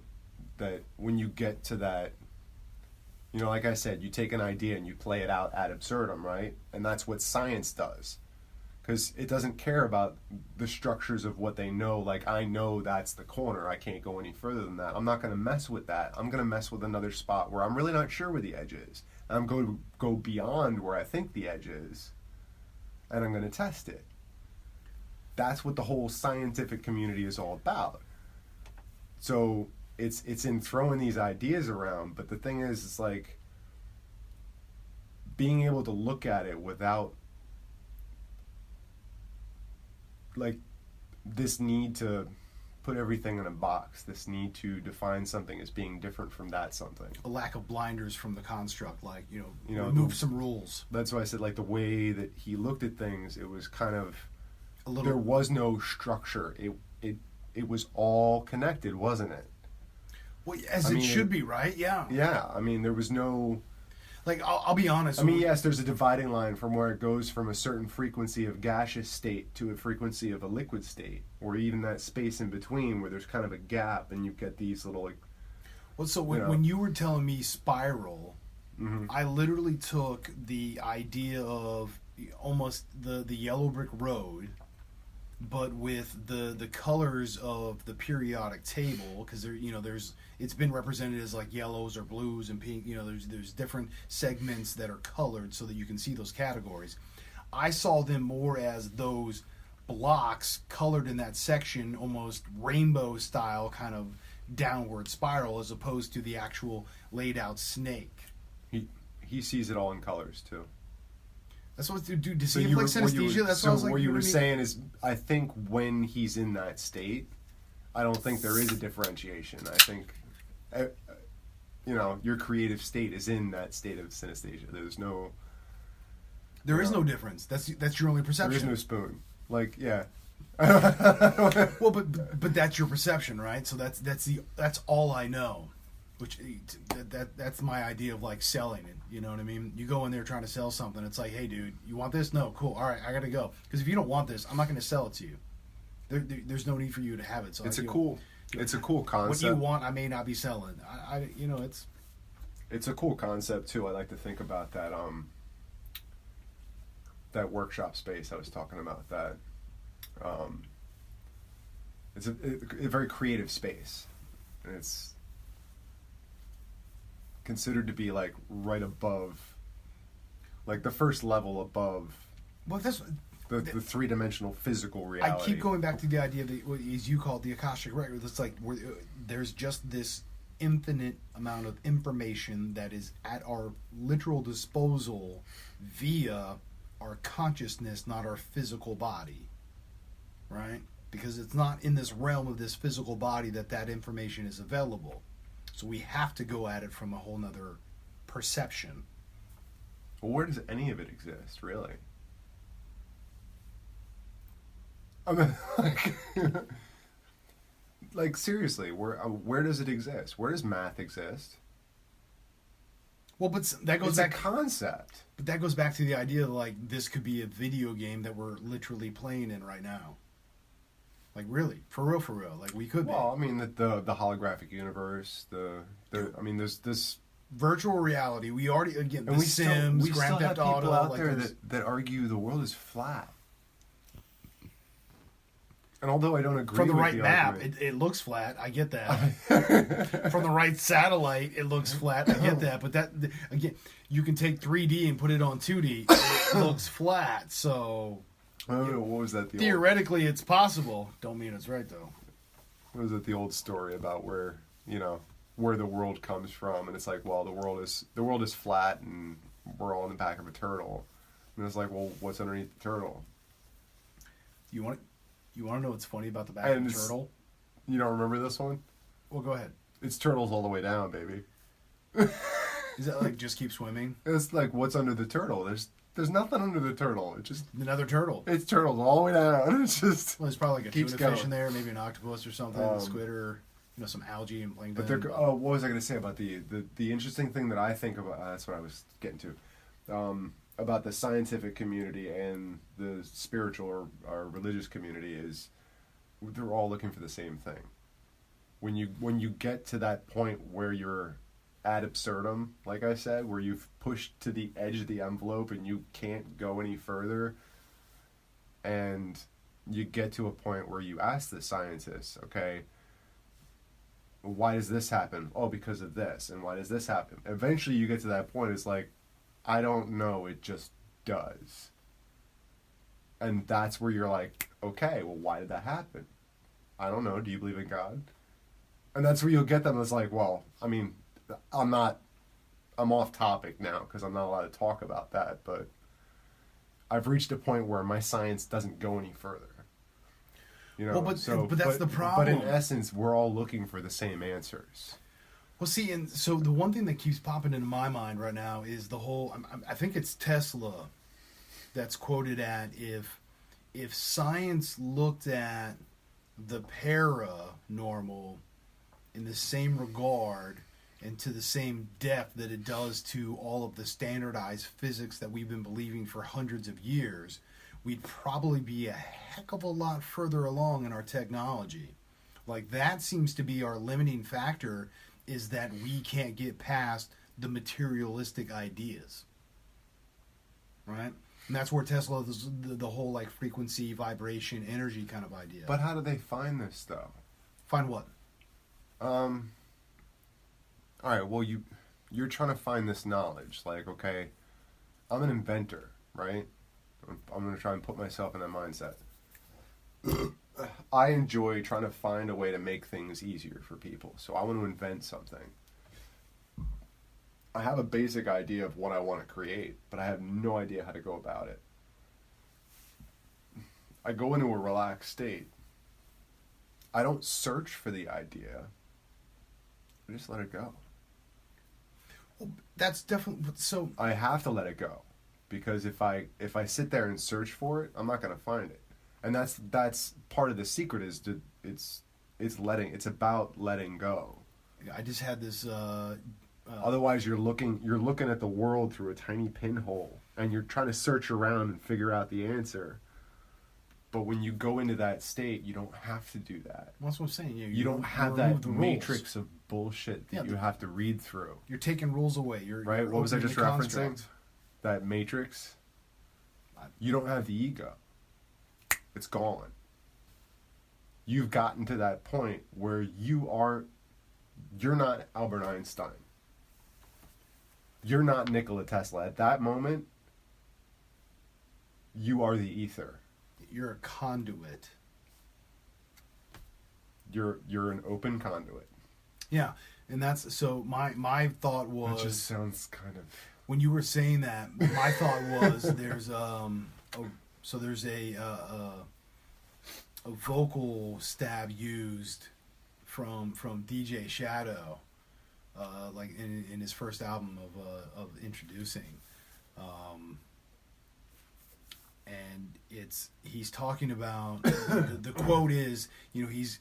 when you get to that, like I said, you take an idea and you play it out ad absurdum, right? And that's what science does, because it doesn't care about the structures of what they know. Like, I know that's the corner, I can't go any further than that. I'm not going to mess with that. I'm going to mess with another spot where I'm really not sure where the edge is. I'm going to go beyond where I think the edge is, and I'm going to test it. That's what the whole scientific community is all about. So it's in throwing these ideas around, but the thing is, it's like being able to look at it without like this need to put everything in a box, this need to define something as being different from that something. A lack of blinders from the construct, like, know, remove some rules. That's why I said, like, the way that he looked at things, it was kind of, A little. there was no structure. It was all connected, wasn't it? Well, as I it mean, should be, right? Yeah. Yeah, I mean, there was no... Like, I'll be honest. I mean, yes, there's a dividing line from where it goes from a certain frequency of gaseous state to a frequency of a liquid state, or even that space in between where there's kind of a gap and you get these little, like... Well, so when you were telling me spiral, Mm-hmm. I literally took the idea of almost the yellow brick road but with the colors of the periodic table, because there's it's been represented as like yellows or blues and pink. There's different segments that are colored so that you can see those categories. I saw them more as those blocks colored in that section, almost rainbow style kind of downward spiral, as opposed to the actual laid out snake. He sees it all in colors too. That's what dude. To see like synesthesia. That's what I was like. What you were saying is, I think when he's in that state, I don't think there is a differentiation. I think, your creative state is in that state of synesthesia. There is no difference. That's your only perception. There is no spoon. Like, yeah. Well, but that's your perception, right? So that's all I know. Which that's my idea of like selling it. You know what I mean? You go in there trying to sell something. It's like, hey, dude, you want this? No, cool. All right, I gotta go. Because if you don't want this, I'm not going to sell it to you. There's no need for you to have it. So it's a cool concept. What you want, I may not be selling. It's a cool concept too. I like to think about that. That workshop space I was talking about. That it's a very creative space, and it's considered to be like right above, like the first level above. Well, that's the three-dimensional physical reality. I keep going back to the idea that, as you call it, the Akashic record. It's like there's just this infinite amount of information that is at our literal disposal via our consciousness, not our physical body, right? Because it's not in this realm of this physical body that information is available. So we have to go at it from a whole nother perception. Well, where does any of it exist, really? I mean, like seriously, where does it exist? Where does math exist? Well, but that goes back. It's a concept. But that goes back to the idea that like this could be a video game that we're literally playing in right now. Like really, for real. Like we could. Well, I mean the holographic universe. I mean there's this virtual reality. We already The Sims, Grand Theft Auto. People out there that argue the world is flat. And although I don't agree from the with right the map, argument, it looks flat. I get that. From the right satellite, it looks flat. I get that. But that again, you can take 3D and put it on 2D. It looks flat. So. What was that? Theoretically, it's possible. Don't mean it's right though. What was it? The old story about where the world comes from, and it's like, well, the world is flat, and we're all in the back of a turtle, and it's like, well, what's underneath the turtle? You want to know what's funny about the back of the turtle? You don't remember this one? Well, go ahead. It's turtles all the way down, baby. Is that like just keep swimming? It's like, what's under the turtle? There's nothing under the turtle. It's just another turtle. It's turtles all the way down. It's just there's probably like a tuna fish in there, maybe an octopus or something, a squid or some algae and plankton. But what was I going to say about the interesting thing that I think about? That's what I was getting to about the scientific community and the spiritual or religious community is they're all looking for the same thing. When you get to that point where you're ad absurdum, like I said, where you've pushed to the edge of the envelope and you can't go any further, and you get to a point where you ask the scientists, okay, why does this happen? Oh, because of this. And why does this happen? Eventually you get to that point, it's like, I don't know, it just does. And that's where you're like, okay, well, why did that happen? I don't know, do you believe in God? And that's where you'll get them, it's like, well, I mean, I'm off topic now because I'm not allowed to talk about that, but I've reached a point where my science doesn't go any further. Well, but that's the problem. But in essence, we're all looking for the same answers. Well, see, and so the one thing that keeps popping into my mind right now is the whole. I think it's Tesla that's quoted at if science looked at the paranormal in the same regard and to the same depth that it does to all of the standardized physics that we've been believing for hundreds of years, we'd probably be a heck of a lot further along in our technology. Like, that seems to be our limiting factor, is that we can't get past the materialistic ideas. Right? And that's where Tesla, the whole like frequency, vibration, energy kind of idea. But how do they find this though? Find what? All right. Well, you're trying to find this knowledge. Like, okay, I'm an inventor, right? I'm going to try and put myself in that mindset. I enjoy trying to find a way to make things easier for people. So I want to invent something. I have a basic idea of what I want to create, but I have no idea how to go about it. I go into a relaxed state. I don't search for the idea. I just let it go. Well, that's definitely so. I have to let it go, because if I sit there and search for it, I'm not going to find it. And that's part of the secret is it's about letting go. I just had this. Otherwise, you're looking at the world through a tiny pinhole, and you're trying to search around and figure out the answer. But when you go into that state, you don't have to do that. That's what I'm saying. You don't have that matrix of bullshit that you have to read through. You're taking rules away. Right? What was I just referencing? That matrix. You don't have the ego. It's gone. You've gotten to that point where you're not Albert Einstein. You're not Nikola Tesla. At that moment, you are the ether. You're a conduit. You're an open conduit. Yeah, and that's so. My thought was. That just sounds kind of. When you were saying that, my thought was there's there's a vocal stab used from DJ Shadow. Like in his first album of Introducing, and he's talking about the quote is, he's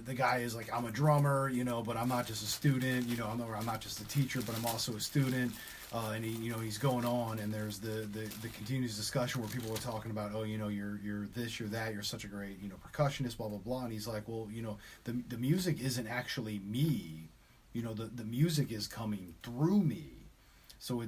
the guy is like, I'm a drummer, but I'm not just a student, I'm not just a teacher, but I'm also a student, and he's going on, and there's the continuous discussion where people are talking about, you're this, you're that, you're such a great percussionist, blah blah blah, and he's like, well, the music isn't actually me. The music is coming through me. So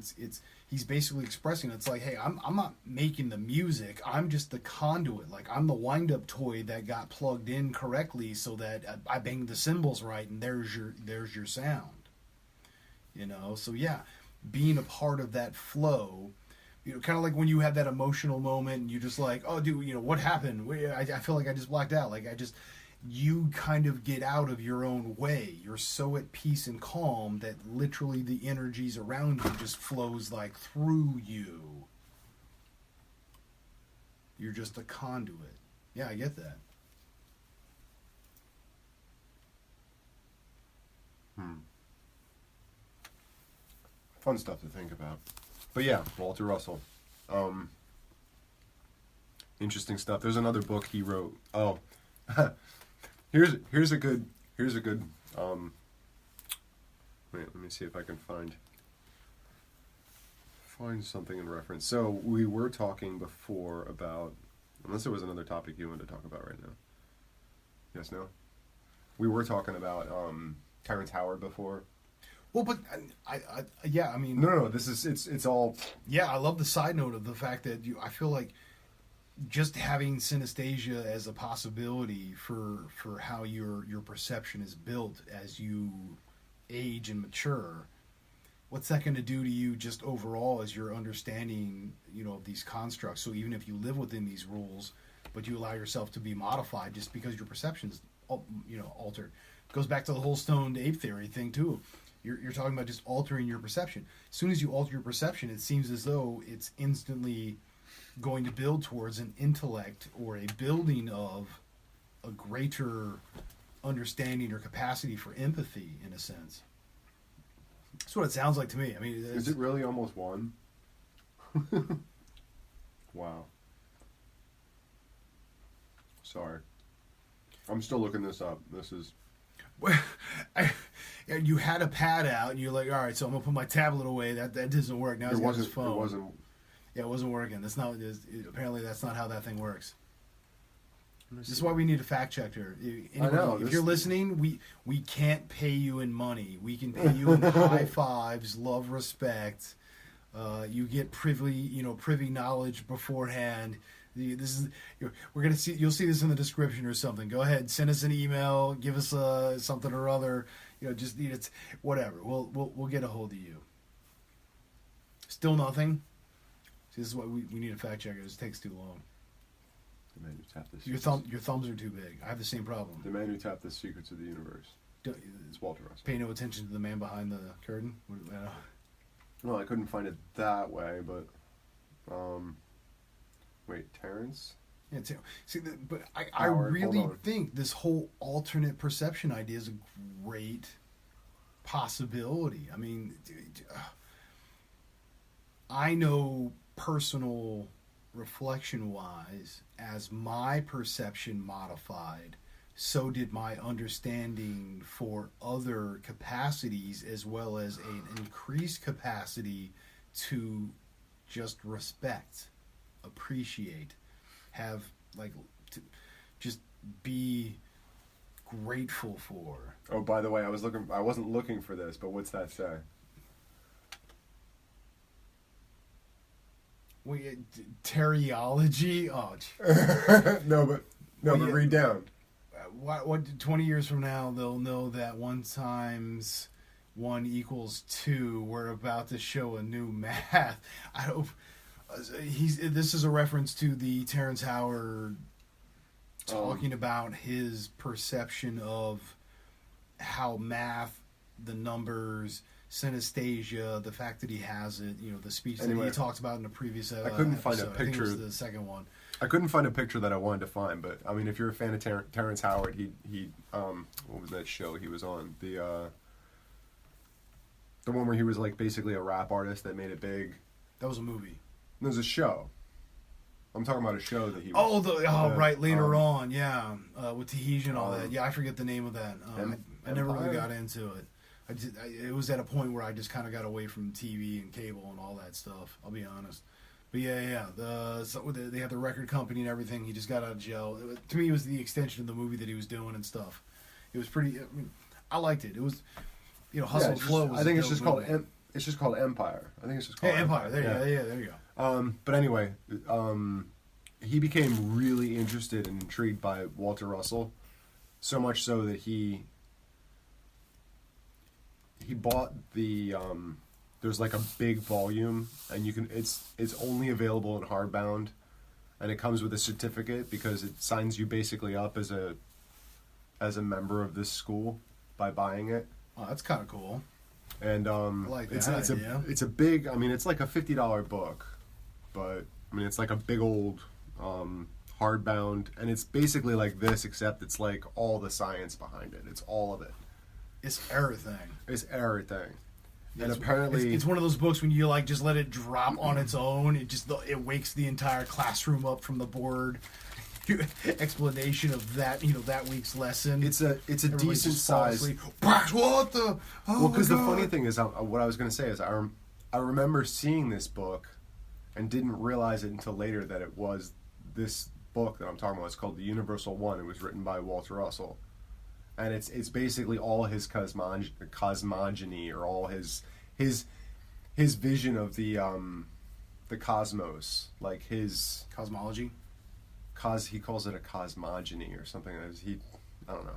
he's basically expressing, it's like, hey, I'm not making the music, I'm just the conduit. Like, I'm the wind-up toy that got plugged in correctly so that I banged the cymbals right, and there's your sound. So yeah, being a part of that flow, kind of like when you have that emotional moment and you're just like, oh dude, what happened? I feel like I just blacked out. Like you kind of get out of your own way. You're so at peace and calm that literally the energies around you just flows like through you. You're just a conduit. Yeah, I get that. Fun stuff to think about. But yeah, Walter Russell. Interesting stuff. There's another book he wrote. Oh. Here's a good wait, let me see if I can find something in reference. So we were talking before about, unless there was another topic you wanted to talk about right now. Yes, no? We were talking about Terrence Howard before. Well, but I mean No, this is it's all. Yeah, I love the side note of the fact that I feel like just having synesthesia as a possibility for how your perception is built as you age and mature, what's that going to do to you just overall as your understanding, of these constructs? So even if you live within these rules, but you allow yourself to be modified just because your perception's, altered. It goes back to the whole stoned ape theory thing too. You're talking about just altering your perception. As soon as you alter your perception, it seems as though it's instantly going to build towards an intellect or a building of a greater understanding or capacity for empathy, in a sense. That's what it sounds like to me. I mean, is it really almost one? Wow. Sorry. I'm still looking this up. This is... you had a pad out, and you're like, all right, so I'm going to put my tablet away. That doesn't work. Now he's got his phone. It wasn't... Yeah, it wasn't working. That's not. Apparently, that's not how that thing works. This is why we need a fact checker. I know. If you're listening, we can't pay you in money. We can pay you in high fives, love, respect, You get privy knowledge beforehand. This is we're gonna see. You'll see this in the description or something. Go ahead, send us an email, give us something or other. Just it's whatever. We'll get a hold of you. Still nothing. See, this is why we need a fact checker. This takes too long. The man who tapped the Your thumbs are too big. I have the same problem. The man who tapped the secrets of the universe. It's Walter Russell. Pay no attention to the man behind the curtain. Well, I couldn't find it that way, but wait, Terrence? Yeah, see, but I really think this whole alternate perception idea is a great possibility. I mean, I know personal reflection-wise, as my perception modified, so did my understanding for other capacities, as well as an increased capacity to just respect, appreciate, have to just be grateful for. Oh, by the way, I wasn't looking for this, but what's that say? Teriology? Oh, but read down. What 20 years from now they'll know that 1 times 1 equals 2. We're about to show a new math. I hope this is a reference to the Terrence Howard talking about his perception of how math, the numbers, synesthesia, the fact that he has it, the speech that he talked about in the previous episode. I couldn't find a picture. I think it was the second one. I couldn't find a picture that I wanted to find, but I mean, if you're a fan of Terrence Howard, he what was that show he was on? The one where he was like basically a rap artist that made it big. That was a movie. There's a show. I'm talking about a show that he was... right, later on, yeah. With Tahitian and all that. Yeah, I forget the name of that. I never really got into it. It was at a point where I just kind of got away from TV and cable and all that stuff, I'll be honest. But yeah. They had the record company and everything. He just got out of jail. To me, it was the extension of the movie that he was doing and stuff. It was pretty... I liked it. It was... Hustle and Flow was... I think it's just called... It's just called Empire. I think it's just called Empire. There you go. But anyway, he became really interested and intrigued by Walter Russell, so much so that he bought the there's like a big volume, and it's only available in hardbound, and it comes with a certificate because it signs you basically up as a member of this school by buying it. Oh, that's kind of cool. And it's a big. I mean, it's like a $50 book, but I mean, it's like a big old hardbound, and it's basically like this, except it's like all the science behind it. It's all of it. It's everything. And apparently, it's one of those books when you just let it drop on its own. It wakes the entire classroom up from the board. Explanation of that that week's lesson. It's a decent size. What the? Oh, well, because the funny thing is, what I was going to say is, I remember seeing this book, and didn't realize it until later that it was this book that I'm talking about. It's called The Universal One. It was written by Walter Russell, and it's basically all his cosmogony, or all his vision of the cosmos, like his cosmology. He calls it a cosmogony or something. I don't know.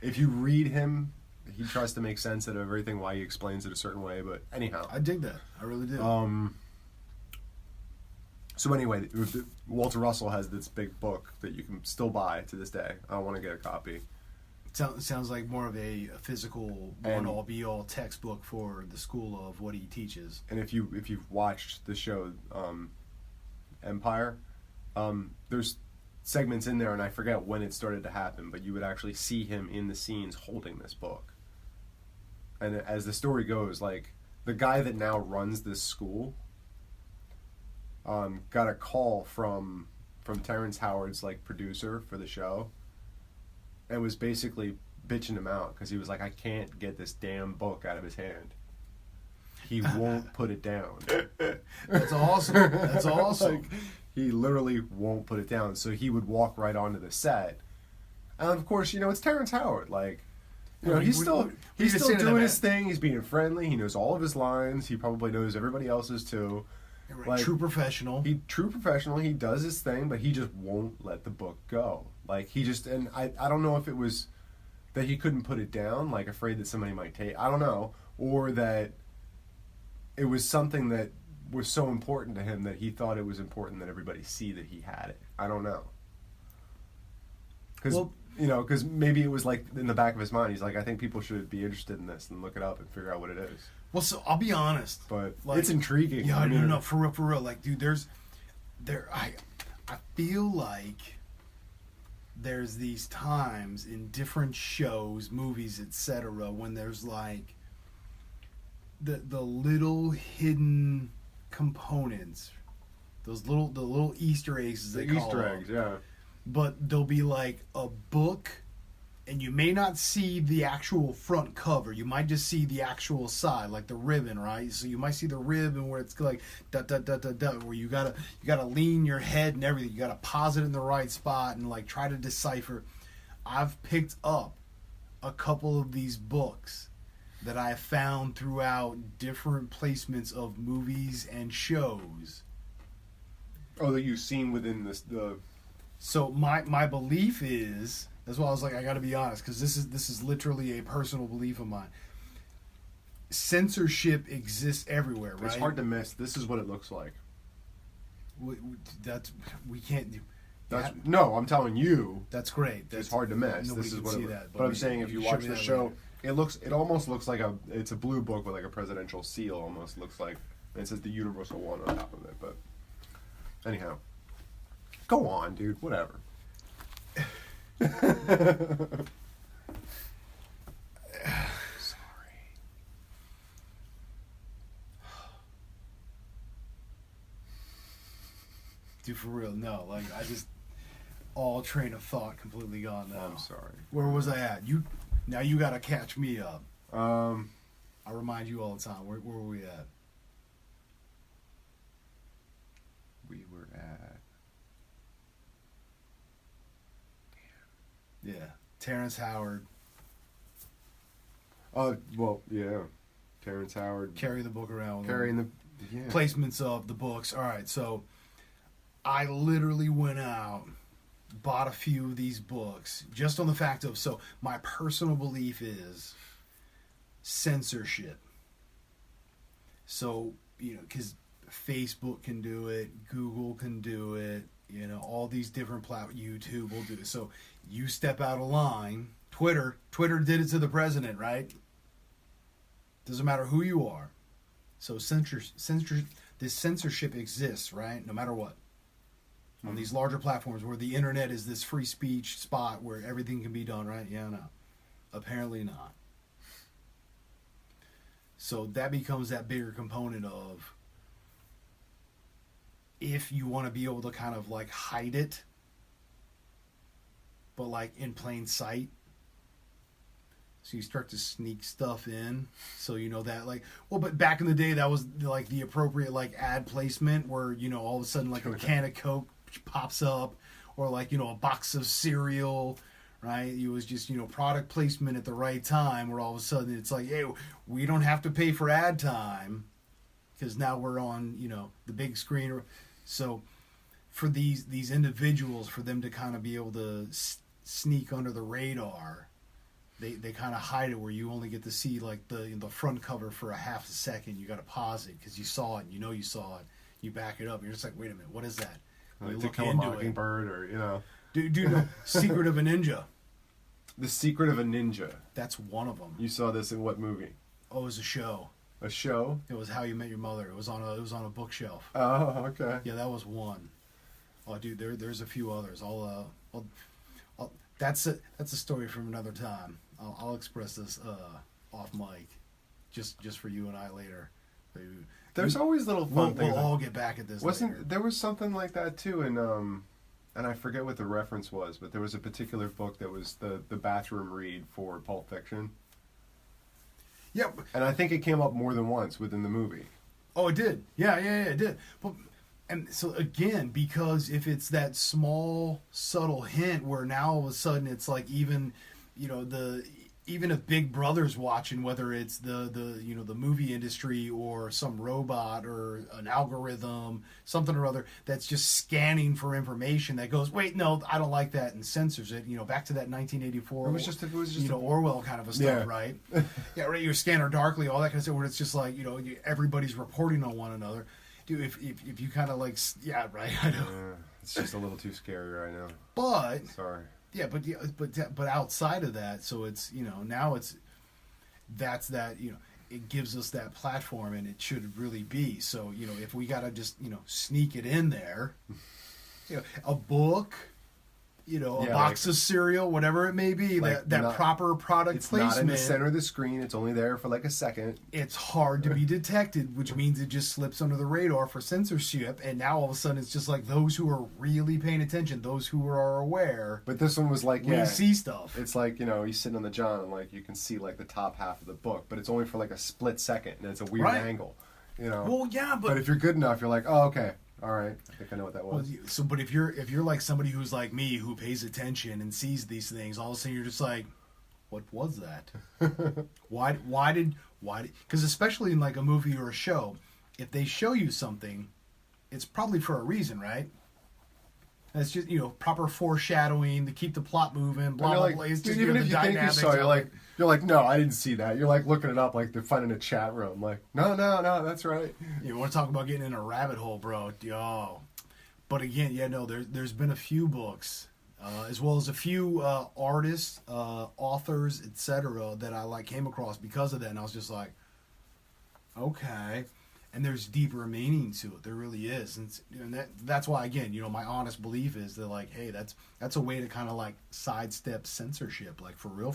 If you read him, he tries to make sense out of everything, why he explains it a certain way. But anyhow, I dig that. I really do. So anyway, Walter Russell has this big book that you can still buy to this day. I want to get a copy. Sounds like more of a physical one-all be-all textbook for the school of what he teaches. And if you've watched the show Empire. There's segments in there, and I forget when it started to happen, but you would actually see him in the scenes holding this book. And as the story goes, like, the guy that now runs this school got a call from Terrence Howard's producer for the show, and was basically bitching him out because he was like, I can't get this damn book out of his hand. He won't put it down. That's awesome. That's awesome. He literally won't put it down. So he would walk right onto the set. And of course, it's Terrence Howard. You know, he's still saying to doing that his man? thing. He's being friendly. He knows all of his lines. He probably knows everybody else's too. Like, true professional. True professional. He does his thing, but he just won't let the book go. Like he just, and I don't know if it was that he couldn't put it down, like afraid that somebody might take. I don't know, or that it was something that was so important to him that he thought it was important that everybody see that he had it. I don't know. Because because maybe it was like in the back of his mind, he's like, I think people should be interested in this and look it up and figure out what it is. Well, so I'll be honest, But like, it's intriguing. Yeah, no, for real. Like, dude, I feel like there's these times in different shows, movies, etc., when there's like the little hidden components, the little Easter eggs, as they call Easter them. eggs, yeah. But there'll be like a book, and you may not see the actual front cover. You might just see the actual side, like the ribbon, right? So you might see the ribbon where it's like da da da da da, where you gotta lean your head and everything. You gotta pause it in the right spot and like try to decipher. I've picked up a couple of these books that I have found throughout different placements of movies and shows. Oh, that you've seen within the. So my belief is, that's why I was like, I got to be honest, because this is literally a personal belief of mine. Censorship exists everywhere, right? It's hard to miss. This is what it looks like. We can't do. No, I'm telling you. That's great. It's hard to miss. Nobody This is can what see it, that. but I'm saying if you watch the show, later. it almost looks like it's a blue book with like a presidential seal. Almost looks like, and it says the Universal One on top of it. But anyhow, go on, dude. Whatever. Sorry. Dude, for real, no. Like, I just, all train of thought completely gone now. I'm sorry. Where was I at? Now you got to catch me up. Um, I remind you all the time. Where were we at? we were at. Yeah. Terrence Howard. Well, yeah. Terrence Howard Carry the book around with him. carrying the Placements of the books. All right, so I literally went out, bought a few of these books just on the fact of, so my personal belief is censorship. So, because Facebook can do it, Google can do it, all these different platforms, YouTube will do it. So you step out of line. Twitter did it to the president, right? Doesn't matter who you are. So this censorship exists, right? No matter what. On these larger platforms where the internet is this free speech spot where everything can be done, right? Yeah, no. Apparently not. So that becomes that bigger component of, if you want to be able to kind of like hide it, but like in plain sight. So you start to sneak stuff in, so that but back in the day that was like the appropriate like ad placement where all of a sudden like a can of Coke pops up, or like a box of cereal, right? It was just product placement at the right time, where all of a sudden it's like, hey, we don't have to pay for ad time because now we're on the big screen. So for these individuals, for them to kind of be able to sneak under the radar, they kind of hide it where you only get to see like the front cover for a half a second. You got to pause it because you saw it. And you saw it. You back it up. You're just like, wait a minute, what is that? Like To Kill a Mockingbird, or Do you know Secret of a Ninja? The Secret of a Ninja. That's one of them. You saw this in what movie? Oh, it was a show. A show? It was How You Met Your Mother. It was on a bookshelf. Oh, okay. Yeah, that was one. Oh, dude, there's a few others. That's a story from another time. I'll express this off mic, just for you and I later. There's always little fun things. We'll all get back at this. Later. There was something like that too in and I forget what the reference was, but there was a particular book that was the bathroom read for Pulp Fiction. Yep. And I think it came up more than once within the movie. Oh, it did. Yeah, it did. But, and so again, because if it's that small, subtle hint where now all of a sudden it's like even, even if Big Brother's watching, whether it's the movie industry or some robot or an algorithm, something or other that's just scanning for information that goes, wait, no, I don't like that, and censors it. Back to that 1984. It was just Orwell kind of a stuff, right? Yeah, right. Your Scanner Darkly, all that kind of stuff, where it's just like everybody's reporting on one another. Dude, if you kind of like, yeah, right, I know. It's just a little too scary right now. But sorry. Yeah, but outside of that, so it's now it gives us that platform, and it should really be. So if we gotta just sneak it in there, a book, a box of cereal, whatever it may be, that proper product placement. It's not in the center of the screen. It's only there for like a second. It's hard to be detected, which means it just slips under the radar for censorship. And now all of a sudden, it's just like those who are really paying attention, those who are aware. But this one was like, we see stuff. It's like he's sitting on the John, and like you can see like the top half of the book, but it's only for like a split second, and it's a weird angle. Well, yeah, but if you're good enough, you're like, oh, okay. All right, I think I know what that was. Well, but if you're like somebody who's like me, who pays attention and sees these things, all of a sudden you're just like, what was that? Why did? Because especially in like a movie or a show, if they show you something, it's probably for a reason, right? That's just proper foreshadowing to keep the plot moving. Blah blah blah. It's just, even if you think you saw, you're like, no, I didn't see that. You're like looking it up, like they're finding a chat room. Like, no, that's right. You want to talk about getting in a rabbit hole, bro? Yo. But again, there's been a few books, as well as a few artists, authors, etc., that I came across because of that, and I was just like, okay. And there's deeper meaning to it. There really is, and that's why, again, my honest belief is that like, hey, that's a way to kind of like sidestep censorship, like for real.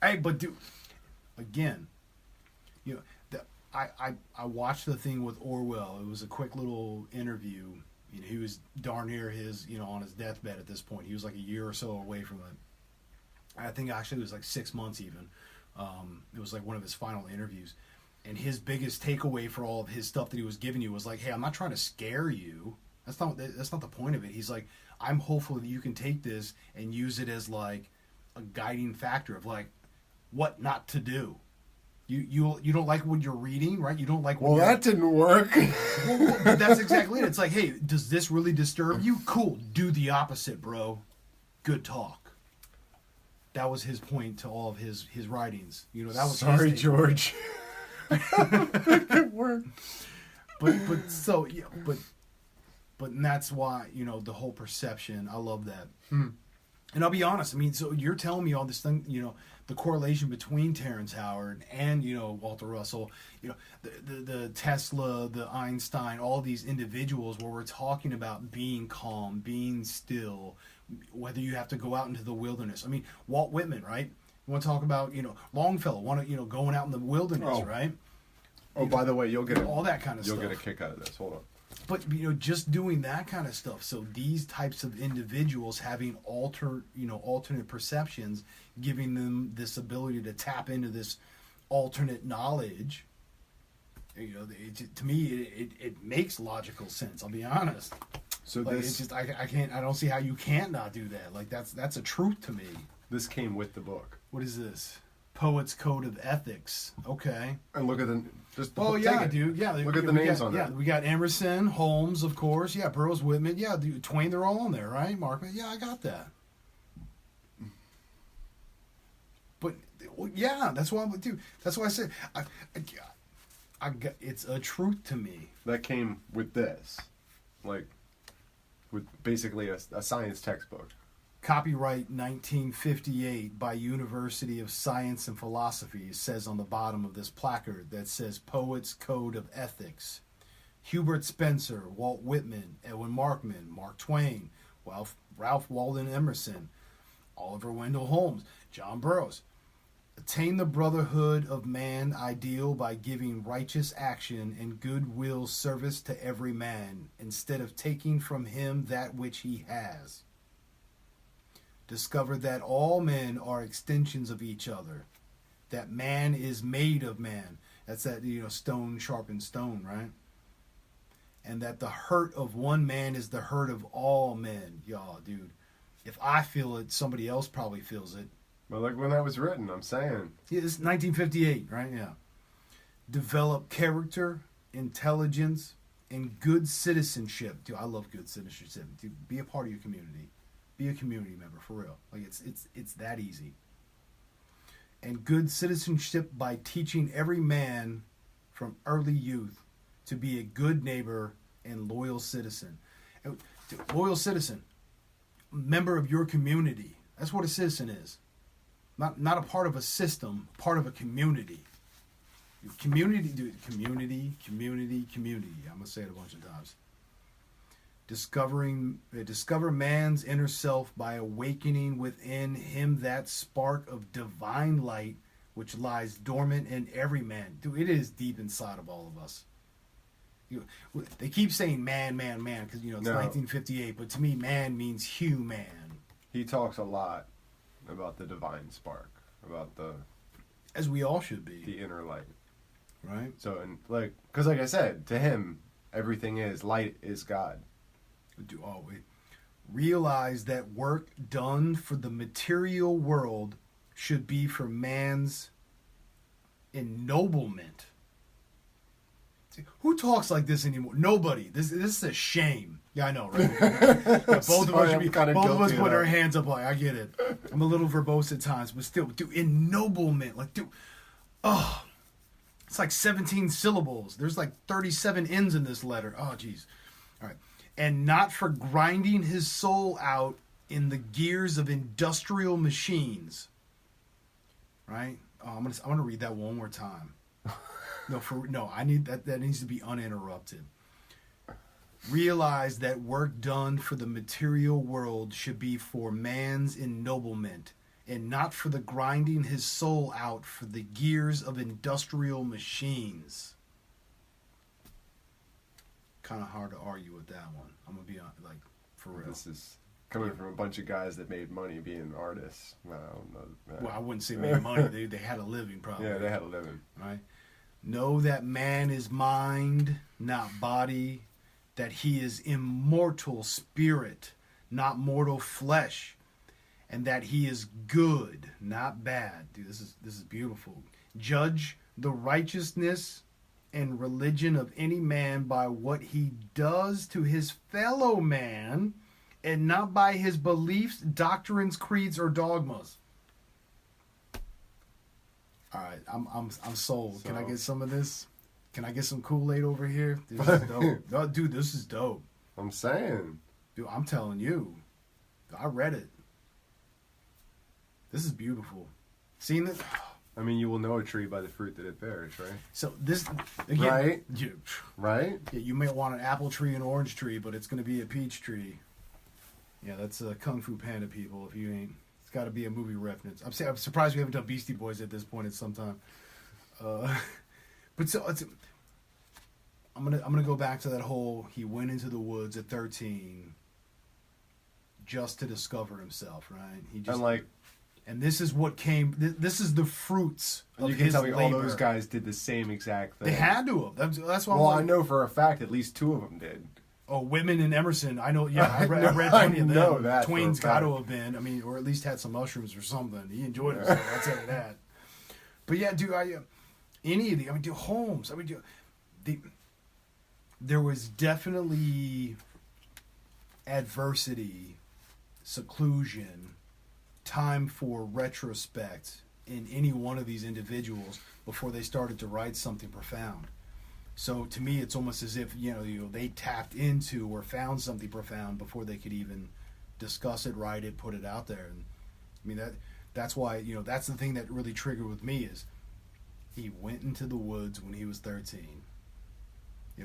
Hey, but dude, again, I watched the thing with Orwell. It was a quick little interview. He was darn near his on his deathbed at this point. He was like a year or so away from it. I think actually it was like 6 months even. It was like one of his final interviews. And his biggest takeaway for all of his stuff that he was giving you was like, hey, I'm not trying to scare you. That's not the point of it. He's like, I'm hopeful that you can take this and use it as like a guiding factor of like what not to do. You don't like what you're reading, right? You don't like what that didn't work. But that's exactly it. It's like, hey, does this really disturb you? Cool. Do the opposite, bro. Good talk. That was his point to all of his writings. That was sorry, George. That could work. But that's why the whole perception. I love that. And I'll be honest. I mean, so you're telling me all this thing. The correlation between Terrence Howard and Walter Russell. The Tesla, the Einstein, all these individuals where we're talking about being calm, being still. Whether you have to go out into the wilderness. I mean, Walt Whitman, right? You want to talk about Longfellow, going out in the wilderness, right? Oh, by the way, you'll get all that kind of stuff. You'll get a kick out of this. Hold on. But just doing that kind of stuff. So these types of individuals having alternate perceptions, giving them this ability to tap into this alternate knowledge. To me, it makes logical sense. I'll be honest. So it's just I don't see how you can't not do that. Like that's a truth to me. This came with the book. What is this? Poet's Code of Ethics. Okay. And look at the dude. Yeah. Look at the names on that. Yeah, we got Emerson, Holmes, of course. Yeah, Burroughs, Whitman. Yeah, Twain. They're all on there, right? Markman. Yeah, I got that. But yeah, that's why That's why I said I got, it's a truth to me. That came with this, like, with basically a science textbook. Copyright 1958 by University of Science and Philosophy. It says on the bottom of this placard that says Poet's Code of Ethics. Hubert Spencer, Walt Whitman, Edwin Markman, Mark Twain, Ralph Waldo Emerson, Oliver Wendell Holmes, John Burroughs. Attain the brotherhood of man ideal by giving righteous action and goodwill service to every man, instead of taking from him that which he has. Discover that all men are extensions of each other, that man is made of man. That's that, stone sharpens stone, right? And that the hurt of one man is the hurt of all men. Y'all, dude, if I feel it, somebody else probably feels it. Well, like when that was written, I'm saying. Yeah, it's 1958, right? Yeah. Develop character, intelligence, and good citizenship. Dude, I love good citizenship. Dude, be a part of your community. Be a community member, for real. Like, it's that easy. And good citizenship by teaching every man from early youth to be a good neighbor and loyal citizen. And, dude, loyal citizen, member of your community. That's what a citizen is. Not a part of a system, part of a community. Community, dude, community. I'm gonna say it a bunch of times. Discover man's inner self by awakening within him that spark of divine light which lies dormant in every man. Dude, it is deep inside of all of us. They keep saying man, because, it's 1958, but to me, man means human. He talks a lot about the divine spark, about the... As we all should be. The inner light. Right? So, because like I said, to him, everything is, light is God. Realize that work done for the material world should be for man's ennoblement. See, who talks like this anymore? Nobody. This is a shame. Yeah, I know, right? Yeah, both of us put our hands up. Like, I get it. I'm a little verbose at times, but still, dude, ennoblement. Like, dude, it's like 17 syllables. There's like 37 N's in this letter. Oh, jeez. All right. And not for grinding his soul out in the gears of industrial machines. Right? Oh, I'm gonna read that one more time. I need that needs to be uninterrupted. Realize that work done for the material world should be for man's ennoblement, and not for the grinding his soul out for the gears of industrial machines. Kind of hard to argue with that one. I'm gonna be for real. This is coming from a bunch of guys that made money being artists. Well, I don't know. Well, I wouldn't say made money. They had a living, probably. Yeah, they had a living. Right. Know that man is mind, not body. That he is immortal spirit, not mortal flesh, and that he is good, not bad. Dude, this is beautiful. Judge the righteousness and religion of any man by what he does to his fellow man, and not by his beliefs, doctrines, creeds, or dogmas. All right, I'm sold. Can I get some of this? Can I get some Kool-Aid over here? This is dope. No, dude, this is dope. I'm saying. Dude, I'm telling you. I read it. This is beautiful. Seeing this? I mean, you will know a tree by the fruit that it bears, right? So this, again, right? Right? Yeah, you may want an apple tree, an orange tree, but it's going to be a peach tree. Yeah, that's Kung Fu Panda, people. If you ain't, it's got to be a movie reference. I'm surprised we haven't done Beastie Boys at this point at some time. But so I'm gonna go back to that whole. He went into the woods at 13, just to discover himself, right? He just and this is what came. This is the fruits of his labor. You can tell me all those guys did the same exact thing. They had to have. That's why. Well, I know for a fact at least two of them did. Oh, Whitman and Emerson. I know. Yeah, I read plenty of them. Know that Twain's got to have been. I mean, or at least had some mushrooms or something. He enjoyed himself. I'll tell you that. But yeah, dude, any of the, dude, Holmes. There was definitely adversity, seclusion, time for retrospect in any one of these individuals before they started to write something profound. So to me, it's almost as if they tapped into or found something profound before they could even discuss it, write it, put it out there. And I mean that's why that's the thing that really triggered with me is he went into the woods when he was 13.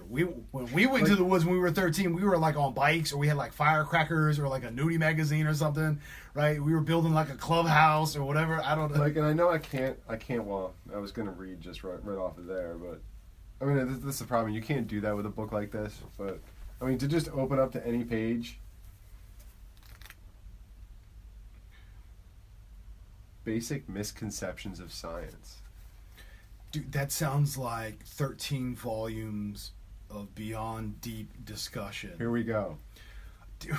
When we went to the woods when we were 13, we were like on bikes, or we had like firecrackers, or like a nudie magazine or something, right? We were building like a clubhouse or whatever. I don't know. And I know I can't. Well, I was gonna read just right off of there, but I mean, this is the problem. You can't do that with a book like this. But I mean, to just open up to any page. Basic misconceptions of science. Dude, that sounds like 13 volumes of beyond deep discussion. Here we go. Dude.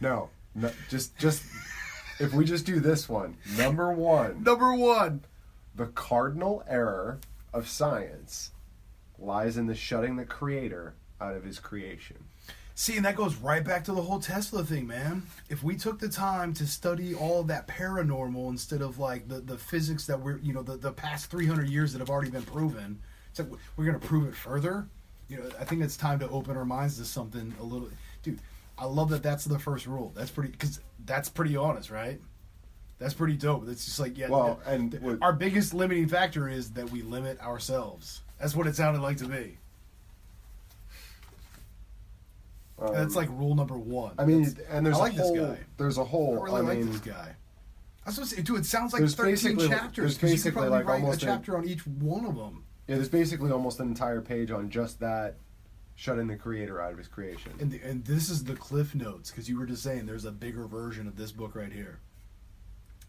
No, just if we just do this one, number one, the cardinal error of science lies in the shutting the creator out of his creation. See, and that goes right back to the whole Tesla thing, man. If we took the time to study all of that paranormal instead of like the physics that we're, the past 300 years that have already been proven, it's like we're going to prove it further. I think it's time to open our minds to something a little. Dude, I love that that's the first rule. That's pretty honest, right? That's pretty dope. It's just like, yeah. Well, our biggest limiting factor is that we limit ourselves. That's what it sounded like to me. That's like rule number one. I mean, and there's I like a whole. this guy. There's a whole. I really like this guy. I was supposed to say, dude, it sounds like there's 13 basically- chapters. there's 'cause you could basically probably like write almost a chapter on each one of them. Yeah, there's basically almost an entire page on just that, shutting the creator out of his creation. And this is the cliff notes, because you were just saying there's a bigger version of this book right here.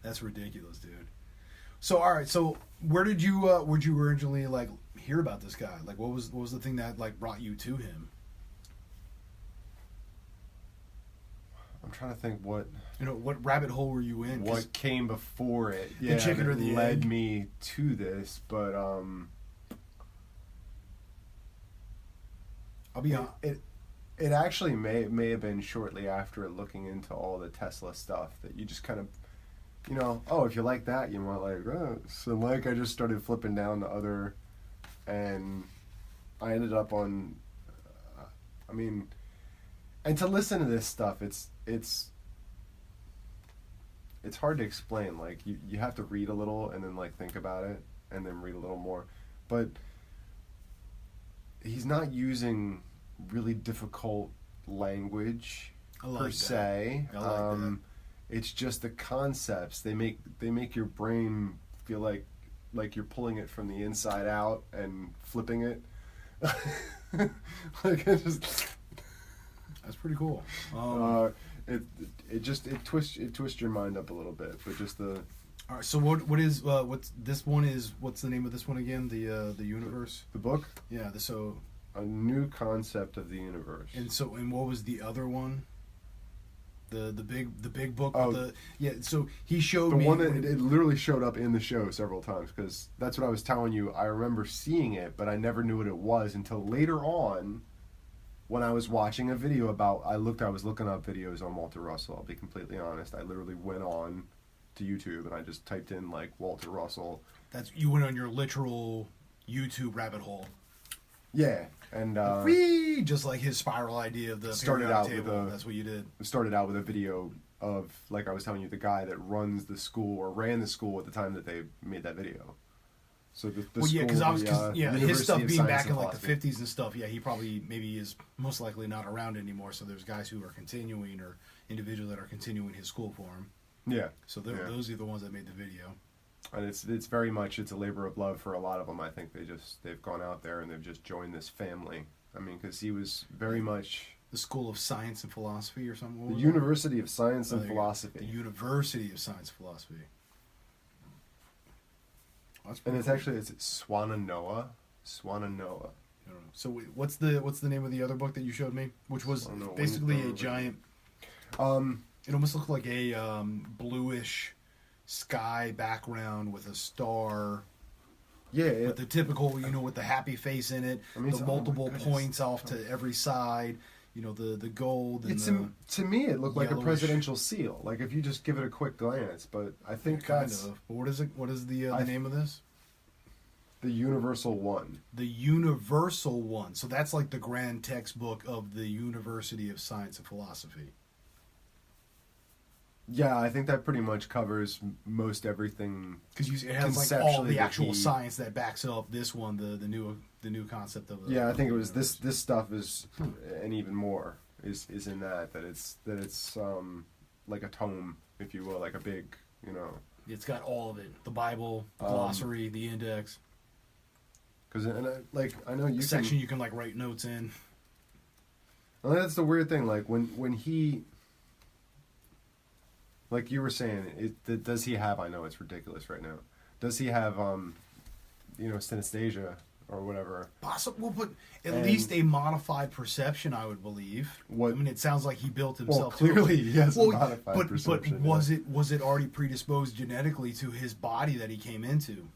That's ridiculous, dude. So all right, so where did you originally like hear about this guy? Like, what was the thing that like brought you to him? I'm trying to think what What rabbit hole were you in? 'Cause what came before it. The chicken that or the led egg? me to this, but I'll be honest. it actually may have been shortly after looking into all the Tesla stuff that you just kind of, if you like that, you might like, so like I just started flipping down the other, and I ended up on, and to listen to this stuff, it's hard to explain. Like you have to read a little and then like think about it and then read a little more, but he's not using really difficult language per se. I like that. It's just the concepts. They make your brain feel like you're pulling it from the inside out and flipping it. Like it just. That's pretty cool. It twists your mind up a little bit, but just the. All right. So what's this one is? What's the name of this one again? The universe. The book. Yeah. So. A new concept of the universe. And what was the other one? The big book. Oh, So he showed the me one that it literally showed up in the show several times, because that's what I was telling you. I remember seeing it, but I never knew what it was until later on, when I was watching a video about. I was looking up videos on Walter Russell. I'll be completely honest. I literally went on to YouTube and I just typed in like Walter Russell. You went on your literal YouTube rabbit hole. Yeah, and just like his spiral idea of the started periodic out table. with That's what you did. started out with a video of, like I was telling you, the guy that runs the school or ran the school at the time that they made that video. So the Well, yeah, because his University stuff of being Science back and in like the Philosophy. 50s and stuff. Yeah, he probably maybe is most likely not around anymore. So there's guys who are continuing, or individuals that are continuing his school for him. Yeah. So those are the ones that made the video. And it's very much, it's a labor of love for a lot of them. I think they've gone out there and they've just joined this family. I mean, because he was very much The School of Science and Philosophy or something. What the was University of Science that? and Oh, there you go. Philosophy. The University of Science and Philosophy. That's And pretty it's cool. actually Swananoa. Swananoa. I don't know. So what's the name of the other book that you showed me? Which was I don't know, basically a Wind- giant. Um, It almost looked like a bluish sky background with a star. yeah. With the typical, with the happy face in it, I mean, the oh my multiple goodness. points off to every side, the gold and It's the to me, it looked like a yellowish- presidential seal. Like if you just give it a quick glance, but I think kind that's of. But what is it? What is the I- name of this? the universal one. The Universal One. So that's like the grand textbook of the University of Science and Philosophy. Yeah, I think that pretty much covers most everything. Because it has like all Conceptually the that actual he- science that backs up this one, the new concept of. Yeah, I think it the was universe. this stuff is, and even more is in that it's like a tome, if you will, like a big, It's got all of it: the Bible, the glossary, the index, because I know you section can. you can like write notes in. Well, that's the weird thing. Like when he, like you were saying, does he have? I know it's ridiculous right now. Does he have synesthesia or whatever. Possible, but at And- least a modified perception, I would believe. What- I mean, it sounds like he built himself. clearly to it. he has a Well, modified perception, But was it already predisposed genetically to his body that he came into?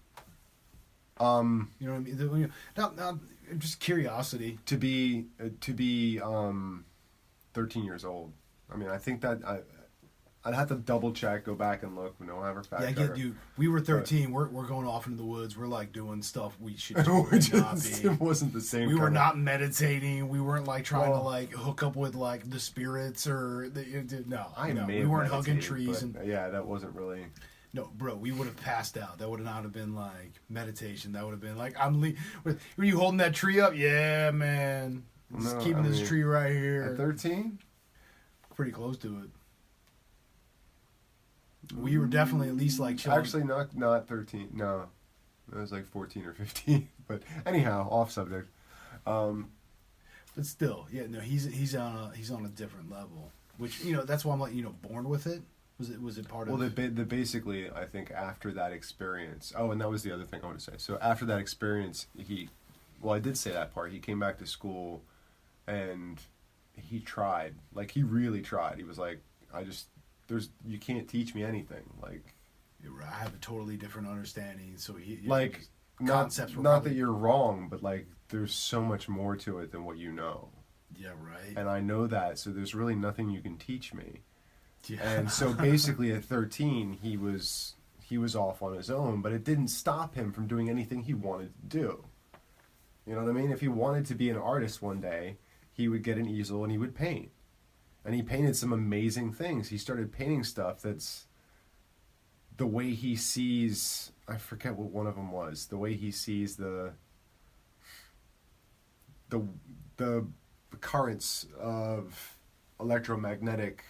You know what I mean? Now, just curiosity. To be 13 years old. I mean, I think that I'd have to double check, go back and look. We don't have our fact Yeah, checker. dude. We were 13. We're going off into the woods. We're like doing stuff we should do. It wasn't the same. We were kind of- not meditating. We weren't like trying to Well- like hook up with like the spirits or no. I no, may we have weren't hugging meditated, trees but, and yeah, that wasn't really. no, bro. We would have passed out. That would not have been like meditation. That would have been like were you holding that tree up? Yeah, man. Just No, keeping I this mean, tree right here. At 13? Pretty close to it. We were definitely at least like chilling. Actually, not 13. No, it was like 14 or 15. But anyhow, off subject. But still, yeah, no, he's on a different level. Which that's why I'm like born with it. Was it part Well, of? the basically, I think after that experience. Oh, and that was the other thing I want to say. So after that experience, I did say that part. He came back to school, and he tried. Like he really tried. He was like, you can't teach me anything. Like, I have a totally different understanding. So he like concepts were not probably- that you're wrong, but like there's so much more to it than what you know. Yeah, right. And I know that, so there's really nothing you can teach me. Yeah. And so basically at 13 he was off on his own, but it didn't stop him from doing anything he wanted to do. You know what I mean? If he wanted to be an artist one day, he would get an easel and he would paint. And he painted some amazing things. He started painting stuff that's the way he sees, I forget what one of them was, the way he sees the currents of electromagnetic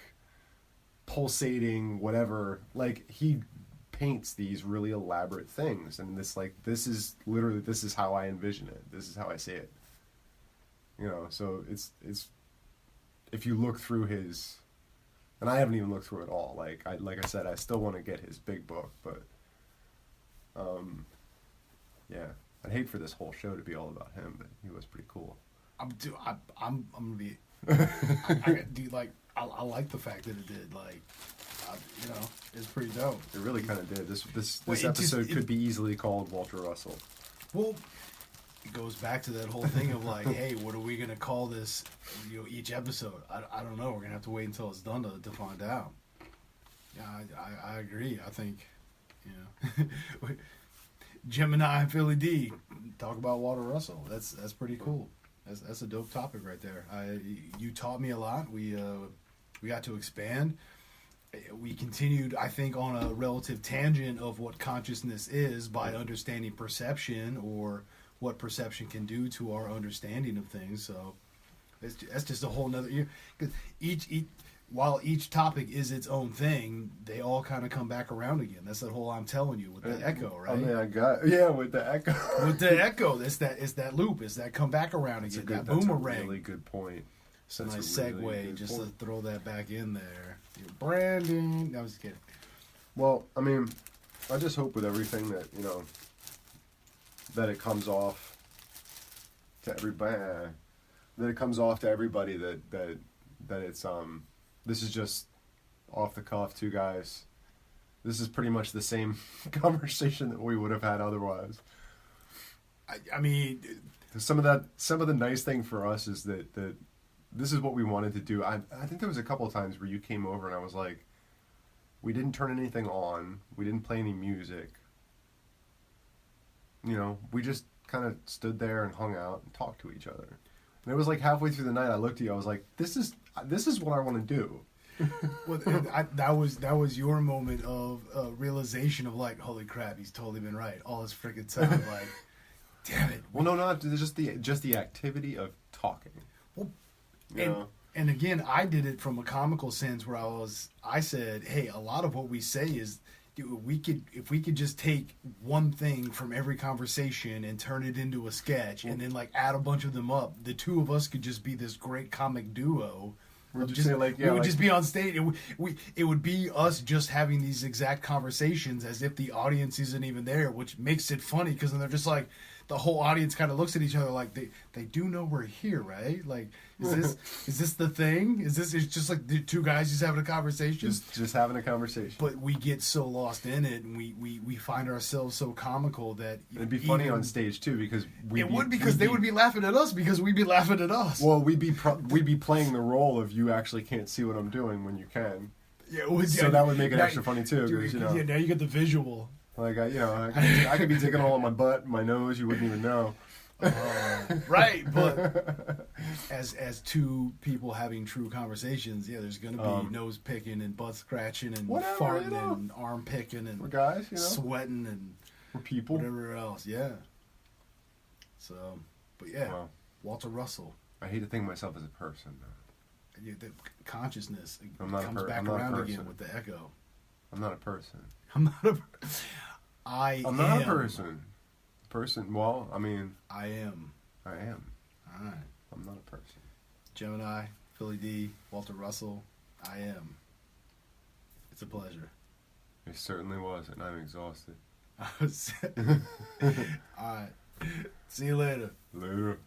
pulsating whatever, like he paints these really elaborate things, and this is how I envision it, this is how I see it, so it's if you look through his, and I haven't even looked through it all, like I said, I still want to get his big book, but yeah, I'd hate for this whole show to be all about him, but he was pretty cool. I'm gonna be. I like the fact that it did. Like, it's pretty dope. It really kind of did. This Well, it episode just- could be easily called Walter Russell. Well, it goes back to that whole thing of like, hey, what are we gonna call this? Each episode. I don't know. We're gonna have to wait until it's done to find out. Yeah, I agree. I think, Gemini and Philly D talk about Walter Russell. That's pretty cool. That's a dope topic right there. You taught me a lot. We got to expand. We continued, I think, on a relative tangent of what consciousness is by understanding perception or what perception can do to our understanding of things. So that's just a whole nother. Because while each topic is its own thing, they all kind of come back around again. That's the whole I'm telling you with the echo, right? I mean, with the echo. With the echo, it's that loop, it's that come back around That's again, that that's a boomerang. really good point. It's a That's nice a really segue good just point. to throw that back in there. Your branding. No, I was just kidding. Well, I mean, I just hope with everything that that it comes off to everybody. That it comes off to everybody that it's this is just off the cuff, two guys. This is pretty much the same conversation that we would have had otherwise. I mean, Some of the nice thing for us is that this is what we wanted to do. I think there was a couple of times where you came over and I was like, we didn't turn anything on, we didn't play any music. We just kind of stood there and hung out and talked to each other. And it was like halfway through the night, I looked at you, I was like, this is what I want to do. well, that was your moment of realization of like, holy crap, he's totally been right. All this freaking time, like, damn it. Well, no, not just the activity of talking. Well, You know? and again, I did it from a comical sense where I said, hey, a lot of what we say is, dude, if we could just take one thing from every conversation and turn it into a sketch and then like add a bunch of them up, the two of us could just be this great comic duo. Would you say like, yeah, we would like- just be on stage. It would be us just having these exact conversations as if the audience isn't even there, which makes it funny because then they're just like, the whole audience kind of looks at each other like they do know we're here, right? Like, is this the thing? It's just like the two guys just having a conversation? Just having a conversation. But we get so lost in it, and we find ourselves so comical that it'd be funny on stage too, because they would be laughing at us because we'd be laughing at us. Well, we'd be playing the role of you actually can't see what I'm doing when you can. Yeah, so that would make it extra funny too. Dude, You know, yeah, now you get the visual. Like I could be digging all on my butt, my nose. You wouldn't even know. Right, but as two people having true conversations, yeah, there's gonna be nose picking and butt scratching and whatever, farting and arm picking and we're guys, sweating and we're people, whatever else. Yeah. So, but yeah, wow. Walter Russell. I hate to think of myself as a person, though. The consciousness I'm not comes back I'm not around a again person. with the echo. I'm not a person. I'm not a. I'm not a person. Person. Well, I mean. I am. I am. All right. I'm not a person. Gemini, Philly D, Walter Russell. I am. It's a pleasure. It certainly was, and I'm exhausted. All right. See you later. Later.